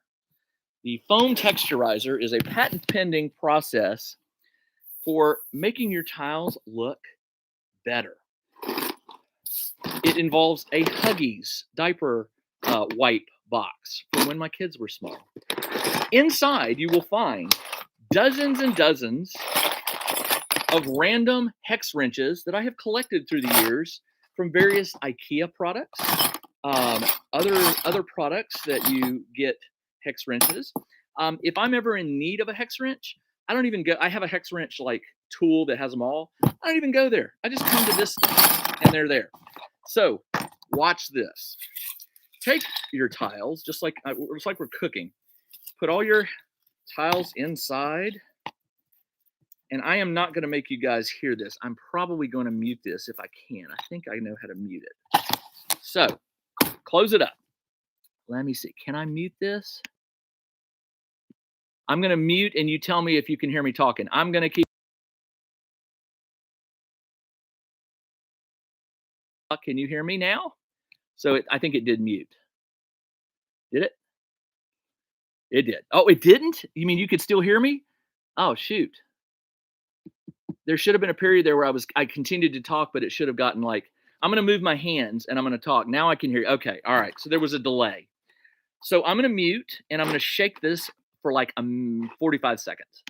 The foam texturizer is a patent pending process for making your tiles look better. It involves a Huggies diaper wipe box from when my kids were small. Inside, you will find dozens and dozens of random hex wrenches that I have collected through the years from various IKEA products, other products that you get hex wrenches. If I'm ever in need of a hex wrench, I don't even go. I have a hex wrench like tool that has them all. I don't even go there. I just come to this and they're there. So watch this. Take your tiles, just like we're cooking. Put all your tiles inside. And I am not going to make you guys hear this. I'm probably going to mute this if I can. I think I know how to mute it. So close it up. Let me see. Can I mute this? I'm going to mute, and you tell me if you can hear me talking. I'm going to keep. Can you hear me now? So I think it did mute. Did it? It did. Oh, it didn't? You mean you could still hear me? Oh, shoot. There should have been a period there where I continued to talk, but it should have gotten like, I'm going to move my hands and I'm going to talk. Now I can hear you. Okay. All right. So there was a delay. So I'm going to mute, and I'm going to shake this for like 45 seconds.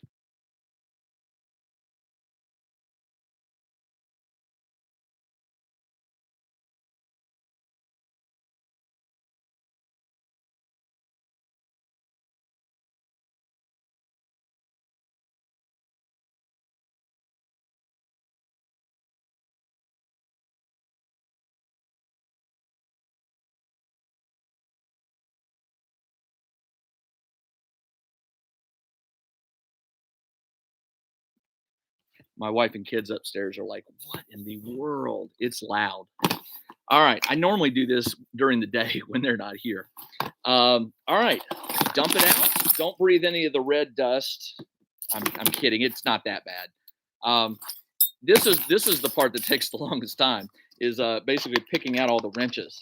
My wife and kids upstairs are like, what in the world? It's loud. All right. I normally do this during the day when they're not here. All right. Dump it out. Don't breathe any of the red dust. I'm kidding. It's not that bad. This is the part that takes the longest time, is basically picking out all the wrenches.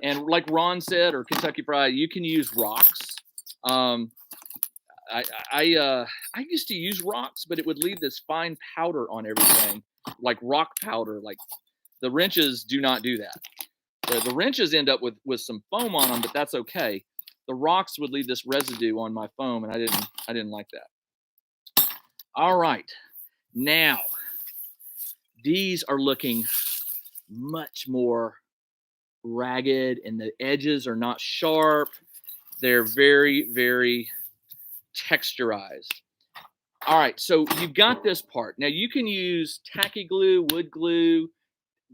And like Ron said, or Kentucky Fried, you can use rocks. I used to use rocks, but it would leave this fine powder on everything, like rock powder. Like, the wrenches do not do that. The wrenches end up with some foam on them, but that's okay. The rocks would leave this residue on my foam, and I didn't like that. All right, now these are looking much more ragged, and the edges are not sharp. They're very, very texturized. All right, so you've got this part. Now you can use tacky glue, wood glue.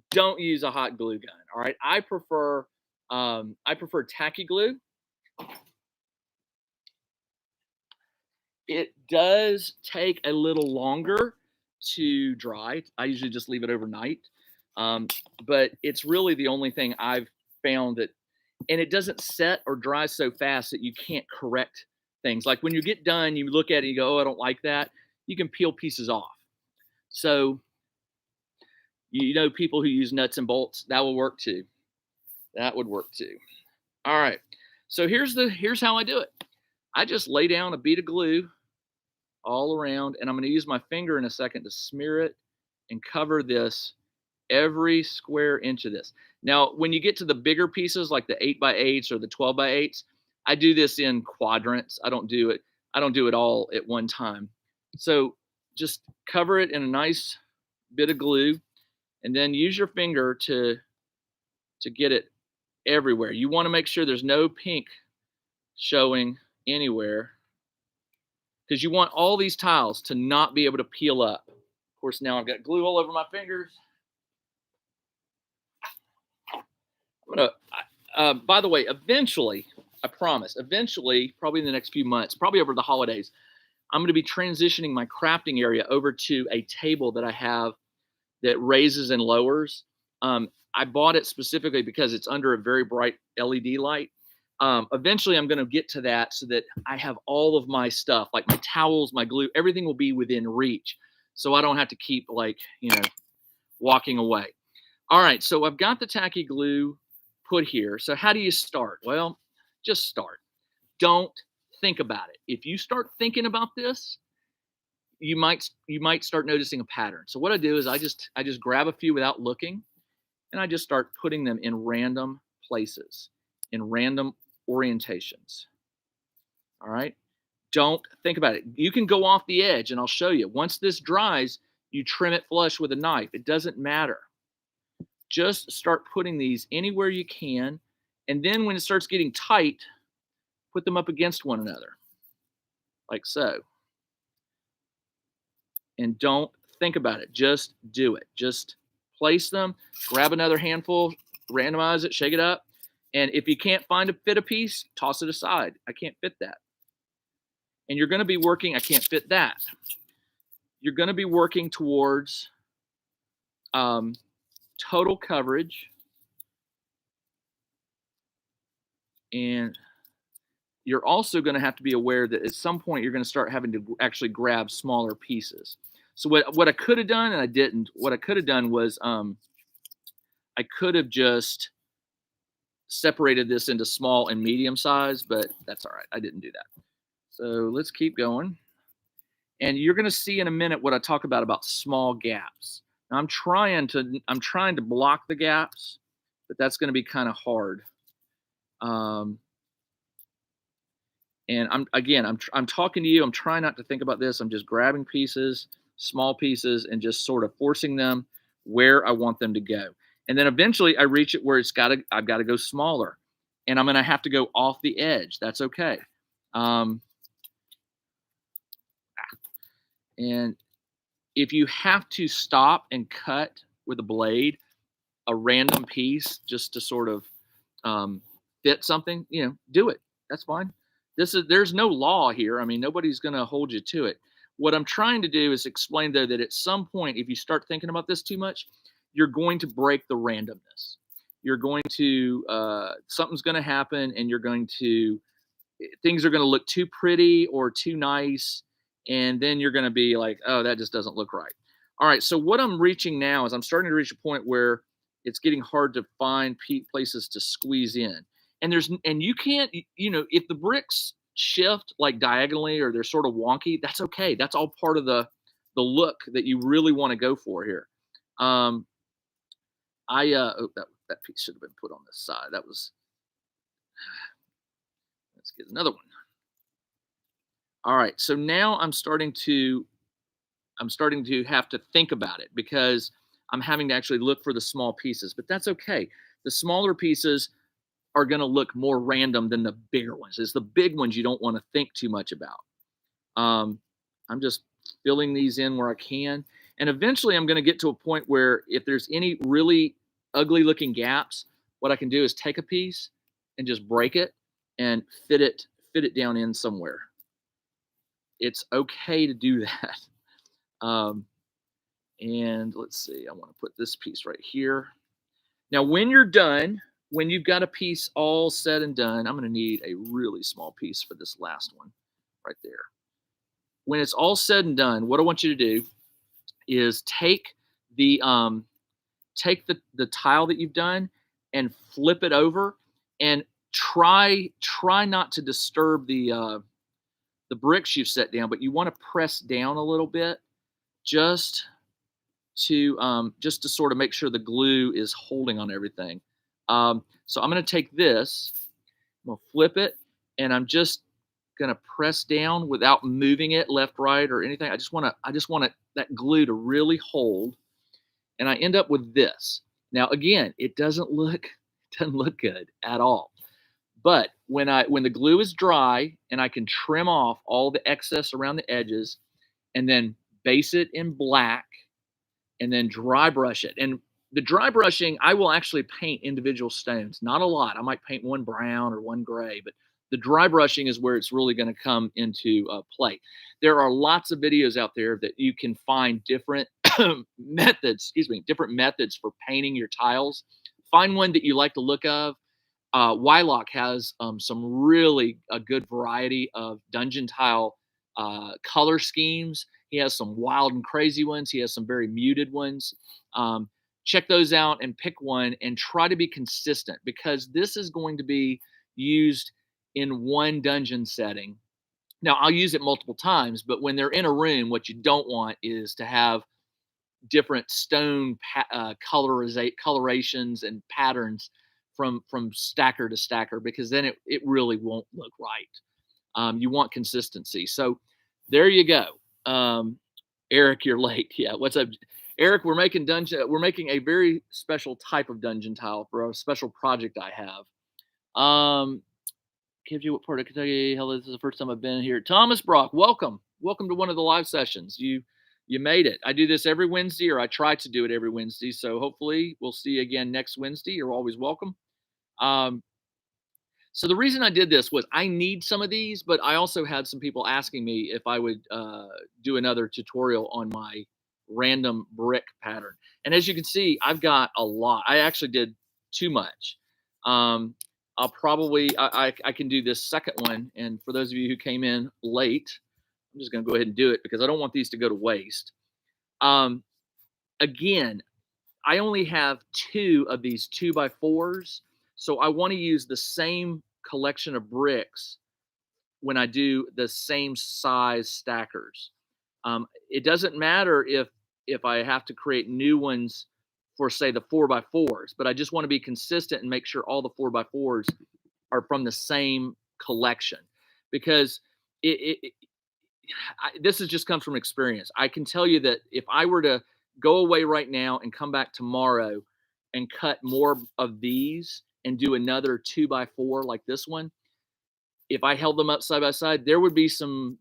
Don't use a hot glue gun. All right, I prefer tacky glue. It does take a little longer to dry. I usually just leave it overnight, but it's really the only thing I've found that, and it doesn't set or dry so fast that you can't correct things. Like when you get done, you look at it and you go, oh, I don't like that. You can peel pieces off. So, you know, people who use nuts and bolts, that will work too. That would work too. All right. So here's how I do it. I just lay down a bead of glue all around, and I'm going to use my finger in a second to smear it and cover this, every square inch of this. Now, when you get to the bigger pieces, like the 8x8s or the 12x8s, I do this in quadrants. I don't do it all at one time. So just cover it in a nice bit of glue, and then use your finger to get it everywhere. You want to make sure there's no pink showing anywhere, because you want all these tiles to not be able to peel up. Of course, now I've got glue all over my fingers. I'm gonna, by the way, eventually, I promise, eventually, probably in the next few months, probably over the holidays, I'm going to be transitioning my crafting area over to a table that I have that raises and lowers. I bought it specifically because it's under a very bright LED light. Eventually, I'm going to get to that so that I have all of my stuff, like my towels, my glue, everything will be within reach. So I don't have to keep, like, walking away. All right, so I've got the tacky glue put here. So how do you start? Well, just start. Don't think about it. If you start thinking about this, you might start noticing a pattern. So what I do is I just grab a few without looking, and I just start putting them in random places, in random orientations. All right. Don't think about it. You can go off the edge, and I'll show you. Once this dries, you trim it flush with a knife. It doesn't matter. Just start putting these anywhere you can, and then when it starts getting tight, put them up against one another, like so. And don't think about it. Just do it. Just place them, grab another handful, randomize it, shake it up. And if you can't fit a piece, toss it aside. I can't fit that. And you're going to be working, I can't fit that. You're going to be working towards total coverage. And you're also going to have to be aware that at some point you're going to start having to actually grab smaller pieces. So what I could have done, and I didn't, what I could have done was I could have just separated this into small and medium size, but that's all right. I didn't do that. So let's keep going. And you're going to see in a minute what I talk about small gaps. Now I'm trying to block the gaps, but that's going to be kind of hard. And I'm talking to you. I'm trying not to think about this. I'm just grabbing pieces, small pieces, and just sort of forcing them where I want them to go. And then eventually I reach it where I've got to go smaller, and I'm going to have to go off the edge. That's okay. And if you have to stop and cut with a blade a random piece just to sort of fit something, do it. That's fine. There's no law here. I mean, nobody's going to hold you to it. What I'm trying to do is explain, though, that at some point, if you start thinking about this too much, you're going to break the randomness. You're going to, something's going to happen, and you're going to, things are going to look too pretty or too nice. And then you're going to be like, oh, that just doesn't look right. All right. So, what I'm reaching now is I'm starting to reach a point where it's getting hard to find places to squeeze in. And you can't, if the bricks shift like diagonally or they're sort of wonky, that's okay. That's all part of the look that you really want to go for here. Um, that piece should have been put on this side. Let's get another one. All right, so now I'm starting to have to think about it because I'm having to actually look for the small pieces, but that's okay. The smaller pieces are going to look more random than the bigger ones. It's the big ones you don't want to think too much about. I'm just filling these in where I can, and eventually I'm going to get to a point where if there's any really ugly looking gaps, what I can do is take a piece and just break it and fit it down in somewhere. It's okay to do that. Um, and let's see, I want to put this piece right here. Now, when you're done, when you've got a piece all said and done, I'm going to need a really small piece for this last one right there. When it's all said and done, what I want you to do is take the tile that you've done and flip it over and try not to disturb the bricks you've set down, but you want to press down a little bit just to sort of make sure the glue is holding on everything. So I'm going to take this, I'm going to flip it, and I'm just going to press down without moving it left, right, or anything. I just want that glue to really hold, and I end up with this. Now, again, it doesn't look good at all. But when the glue is dry and I can trim off all the excess around the edges, and then base it in black, and then dry brush it. And the dry brushing, I will actually paint individual stones. Not a lot. I might paint one brown or one gray, but the dry brushing is where it's really going to come into play. There are lots of videos out there that you can find different different methods for painting your tiles. Find one that you like the look of. Wylock has some really a good variety of dungeon tile color schemes. He has some wild and crazy ones. He has some very muted ones. Check those out and pick one and try to be consistent, because this is going to be used in one dungeon setting. Now, I'll use it multiple times, but when they're in a room, what you don't want is to have different stone colorations and patterns from stacker to stacker, because then it really won't look right. You want consistency. So there you go. Eric, you're late. Yeah, what's up, Eric? We're making a very special type of dungeon tile for a special project I have. Gives you what part of Kentucky? Hell, this is the first time I've been here. Thomas Brock, welcome to one of the live sessions. You made it. I do this every Wednesday, or I try to do it every Wednesday. So hopefully we'll see you again next Wednesday. You're always welcome. So the reason I did this was I need some of these, but I also had some people asking me if I would do another tutorial on my random brick pattern. And as you can see, I've got a lot. I actually did too much. I'll probably, I can do this second one. And for those of you who came in late, I'm just going to go ahead and do it because I don't want these to go to waste. Again, I only have 2 of these 2x4s. So I want to use the same collection of bricks when I do the same size stackers. It doesn't matter if I have to create new ones for, say, the 4x4s, but I just want to be consistent and make sure all the 4x4s are from the same collection, because this has just come from experience. I can tell you that if I were to go away right now and come back tomorrow and cut more of these and do another 2x4 like this one, if I held them up side by side, there would be some,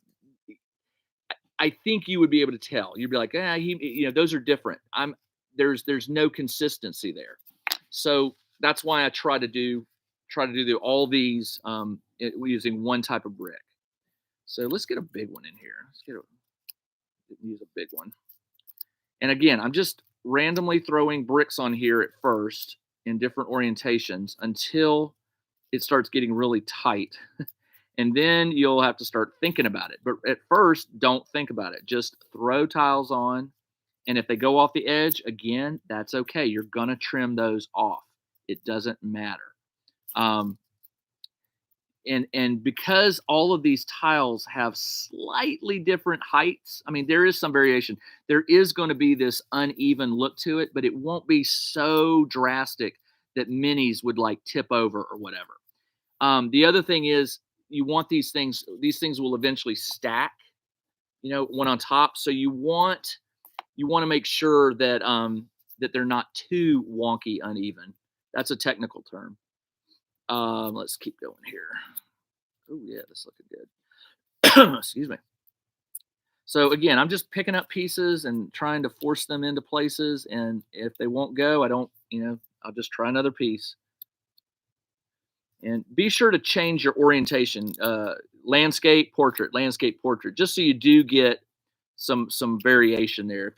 I think you would be able to tell. You'd be like, those are different. There's no consistency there. So that's why I try to do all these using one type of brick. So let's get a big one in here. Didn't use a big one. And again, I'm just randomly throwing bricks on here at first in different orientations until it starts getting really tight. And then you'll have to start thinking about it. But at first, don't think about it. Just throw tiles on. And if they go off the edge, again, that's okay. You're going to trim those off. It doesn't matter. And because all of these tiles have slightly different heights, I mean, there is some variation. There is going to be this uneven look to it, but it won't be so drastic that minis would like tip over or whatever. The other thing is you want these things will eventually stack, one on top. So you want to make sure that that they're not too wonky uneven. That's a technical term. Let's keep going here. Oh yeah, this is looking good. Excuse me. So again, I'm just picking up pieces and trying to force them into places. And if they won't go, I don't, I'll just try another piece. And be sure to change your orientation, landscape, portrait, just so you do get some variation there.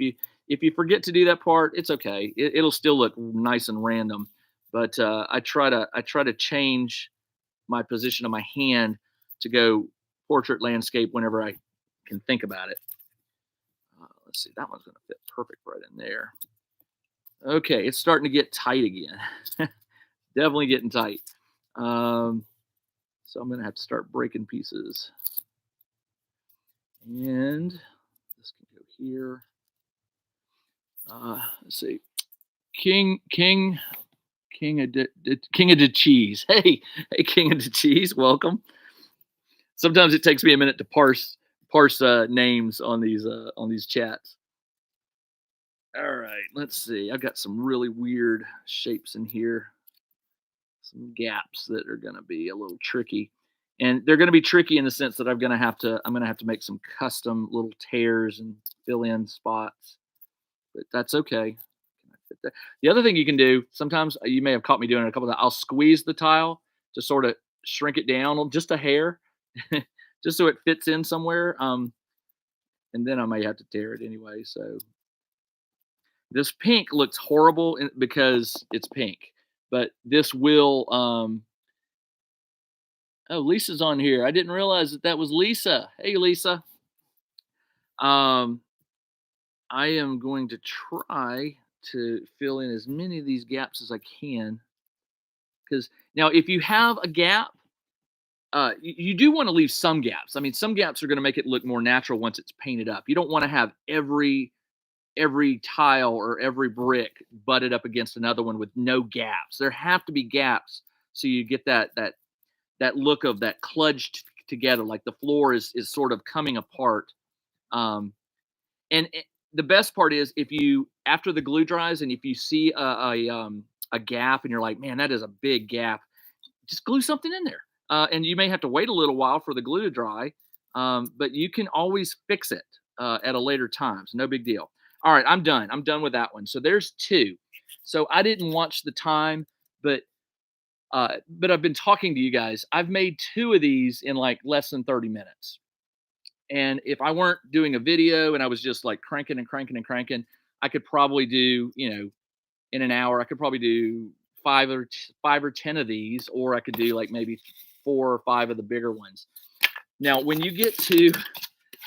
If you forget to do that part, it's okay. It'll still look nice and random. But I try to change my position of my hand to go portrait, landscape whenever I can think about it. Let's see, that one's going to fit perfect right in there. Okay, it's starting to get tight again. Definitely getting tight. So I'm going to have to start breaking pieces. And this can go here. Let's see. King of the cheese. Hey, King of the cheese. Welcome. Sometimes it takes me a minute to parse names on these chats. All right, let's see. I've got some really weird shapes in here. Some gaps that are going to be a little tricky, and they're going to be tricky in the sense that I'm going to have to make some custom little tears and fill in spots, but that's okay. The other thing you can do, sometimes you may have caught me doing it a couple of times, I'll squeeze the tile to sort of shrink it down just a hair, just so it fits in somewhere. And then I may have to tear it anyway. So this pink looks horrible because it's pink, but this will, oh, Lisa's on here. I didn't realize that was Lisa. Hey, Lisa. I am going to try to fill in as many of these gaps as I can. Because now, if you have a gap, you do want to leave some gaps. I mean, some gaps are going to make it look more natural once it's painted up. You don't want to have every tile or every brick butted up against another one with no gaps. There have to be gaps so you get that look of that kludged together, like the floor is sort of coming apart. And the best part is if you, after the glue dries, and if you see a gap and you're like, man, that is a big gap, just glue something in there. And you may have to wait a little while for the glue to dry, but you can always fix it at a later time. So no big deal. All right, I'm done. I'm done with that one. So there's two. So I didn't watch the time, but I've been talking to you guys. I've made two of these in like less than 30 minutes. And if I weren't doing a video and I was just like cranking, I could probably do, in an hour, I could probably do five or 10 of these, or I could do like maybe 4 or 5 of the bigger ones. Now, when you get to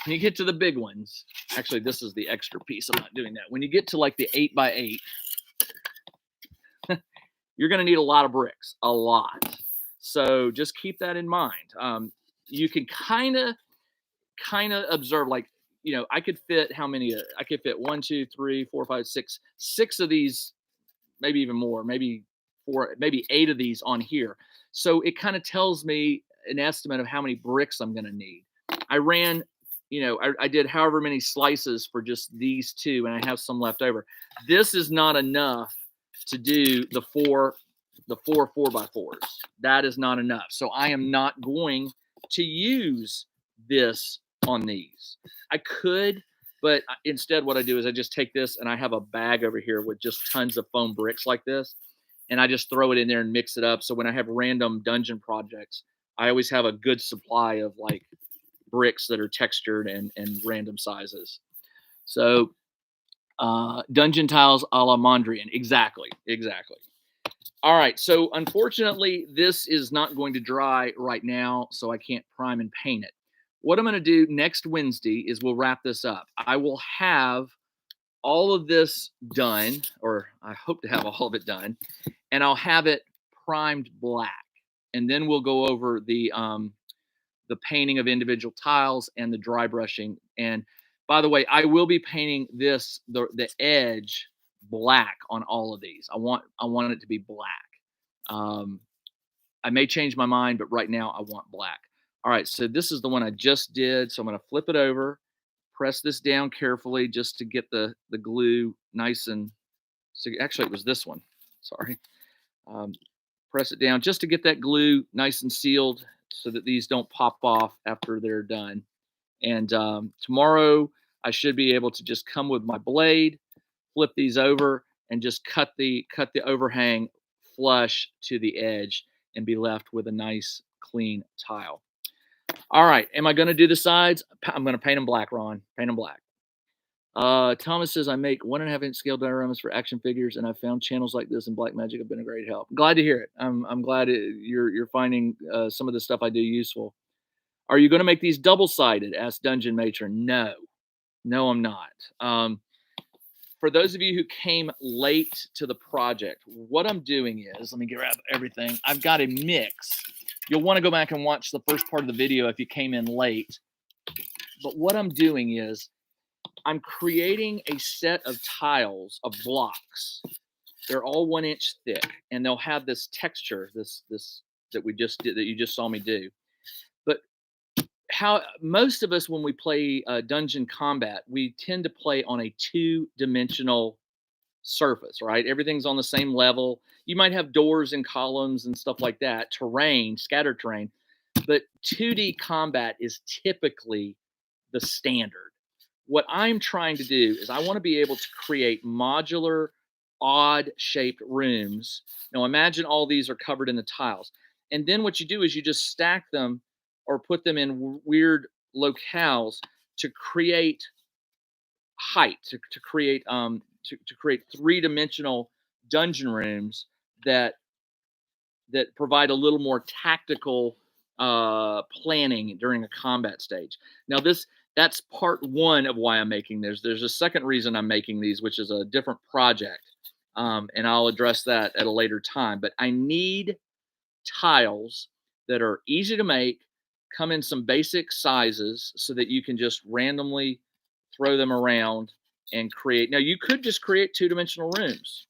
the big ones, actually, this is the extra piece. I'm not doing that. When you get to like the 8x8, you're going to need a lot of bricks, a lot. So just keep that in mind. You can kind of observe, like, I could fit how many? I could fit 1, 2, 3, 4, 5, 6 of these, maybe even more, maybe 4, maybe 8 of these on here. So it kind of tells me an estimate of how many bricks I'm going to need. I ran, I did however many slices for just these two, and I have some left over. This is not enough to do the four 4x4s. That is not enough. So I am not going to use this on these. I could, but instead what I do is I just take this, and I have a bag over here with just tons of foam bricks like this, and I just throw it in there and mix it up. So when I have random dungeon projects, I always have a good supply of like bricks that are textured and random sizes. So dungeon tiles a la Mondrian. Exactly. Exactly. All right. So unfortunately, this is not going to dry right now, so I can't prime and paint it. What I'm going to do next Wednesday is we'll wrap this up. I will have all of this done, or I hope to have all of it done, and I'll have it primed black. And then we'll go over the painting of individual tiles and the dry brushing. And by the way, I will be painting the edge black on all of these. I want it to be black. Um, I may change my mind, but right now I want black. All right, so this is the one I just did. So I'm going to flip it over, press this down carefully just to get the glue nice and. So actually, it was this one. Sorry. Um, Press it down just to get that glue nice and sealed so that these don't pop off after they're done. And tomorrow I should be able to just come with my blade, flip these over, and just cut the overhang flush to the edge and be left with a nice clean tile. All right, am I going to do the sides? I'm going to paint them black, Ron. Paint them black. Thomas says I make 1.5-inch scale dioramas for action figures, and I found channels like this in Blackmagic have been a great help. Glad to hear it. I'm glad you're finding some of the stuff I do useful. Are you going to make these double sided? Asked Dungeon Matron. No, I'm not. For those of you who came late to the project, what I'm doing is, let me grab everything. I've got a mix. You'll want to go back and watch the first part of the video if you came in late. But what I'm doing is I'm creating a set of tiles, of blocks. They're all 1 inch thick, and they'll have this texture, this that we just did, that you just saw me do. But how most of us, when we play dungeon combat, we tend to play on a 2-dimensional surface, right? Everything's on the same level. You might have doors and columns and stuff like that, terrain, scattered terrain, but 2D combat is typically the standard. What I'm trying to do is I want to be able to create modular, odd shaped rooms. Now imagine all these are covered in the tiles. And then what you do is you just stack them or put them in weird locales to create height, to create to create 3-dimensional dungeon rooms that provide a little more tactical planning during a combat stage. Now that's part one of why I'm making this. There's a second reason I'm making these, which is a different project, and I'll address that at a later time. But I need tiles that are easy to make, come in some basic sizes so that you can just randomly throw them around and create. Now you could just create 2-dimensional rooms,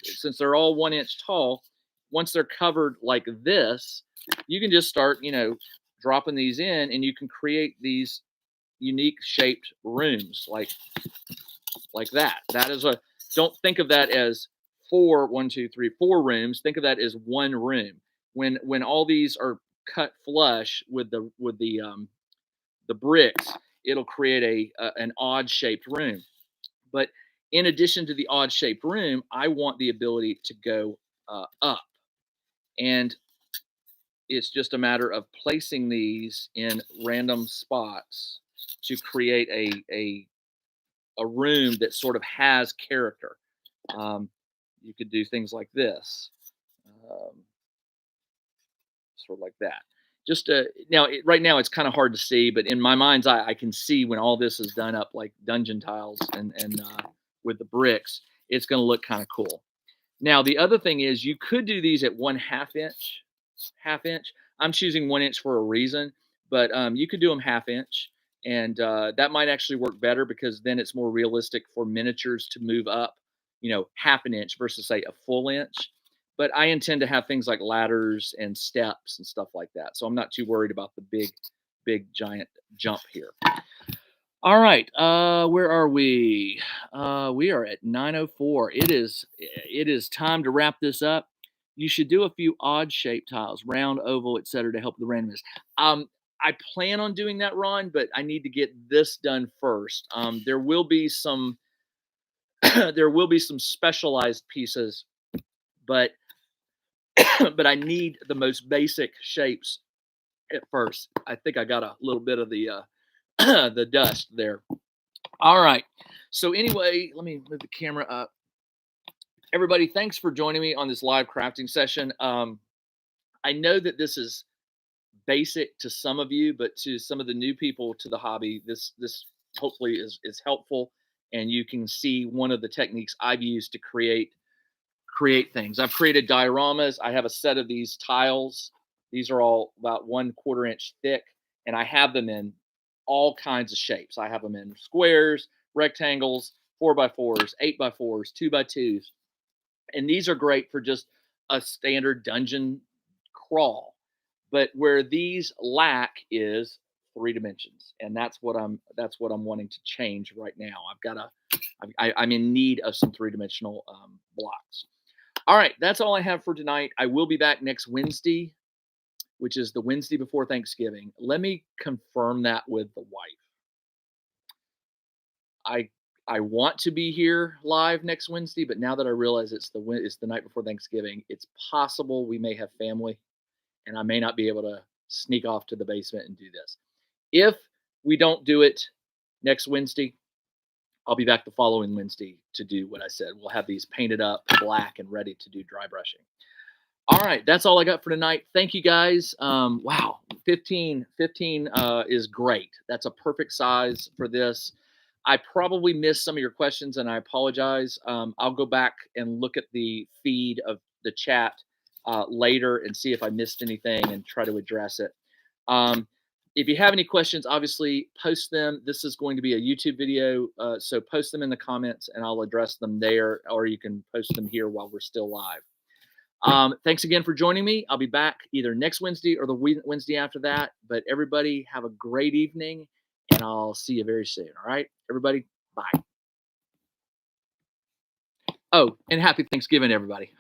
since they're all 1 inch tall. Once they're covered like this, you can just start, dropping these in, and you can create these unique shaped rooms like that. That is don't think of that as 4 rooms. Think of that as one room. When all these are cut flush with the bricks, it'll create an odd shaped room. But in addition to the odd shaped room, I want the ability to go up, and it's just a matter of placing these in random spots to create a room that sort of has character. You could do things like this, sort of like that. Just now, right now it's kind of hard to see, but in my mind's eye, I can see when all this is done up like dungeon tiles and with the bricks, it's going to look kind of cool. Now, the other thing is you could do these at 1/2 inch, half inch. I'm choosing 1 inch for a reason, but you could do them 1/2 inch, and that might actually work better because then it's more realistic for miniatures to move up, 1/2 inch versus say a full inch. But I intend to have things like ladders and steps and stuff like that, so I'm not too worried about the big giant jump here. All right, where are we? We are at 9:04. It is time to wrap this up. You should do a few odd shaped tiles, round, oval, etc., to help the randomness. I plan on doing that, Ron, but I need to get this done first. There will be some there will be some specialized pieces, but but I need the most basic shapes at first. I think I got a little bit of the the dust there. All right. So anyway, let me move the camera up. Everybody, thanks for joining me on this live crafting session. I know that this is basic to some of you, but to some of the new people to the hobby, this hopefully is helpful, and you can see one of the techniques I've used to create things. I've created dioramas. I have a set of these tiles. These are all about 1/4 inch thick, and I have them in all kinds of shapes. I have them in squares, rectangles, 4x4s, 8x4s, 2x2s, and these are great for just a standard dungeon crawl. But where these lack is 3 dimensions, and that's what I'm wanting to change right now. I'm in need of some 3 dimensional blocks. All right, that's all I have for tonight. I will be back next Wednesday, which is the Wednesday before Thanksgiving. Let me confirm that with the wife. I I want to be here live next Wednesday, but now that I realize it's the night before Thanksgiving, it's possible we may have family, and I may not be able to sneak off to the basement and do this. If we don't do it next Wednesday, I'll be back the following Wednesday to do what I said. We'll have these painted up black and ready to do dry brushing. All right, that's all I got for tonight. Thank you guys. Wow, 15 is great. That's a perfect size for this. I probably missed some of your questions, and I apologize. I'll go back and look at the feed of the chat later and see if I missed anything and try to address it. Um, if you have any questions, obviously post them. This is going to be a YouTube video, so post them in the comments and I'll address them there, or you can post them here while we're still live. Thanks again for joining me. I'll be back either next Wednesday or the Wednesday after that. But everybody have a great evening, and I'll see you very soon. All right, everybody. Bye. Oh, and happy Thanksgiving, everybody.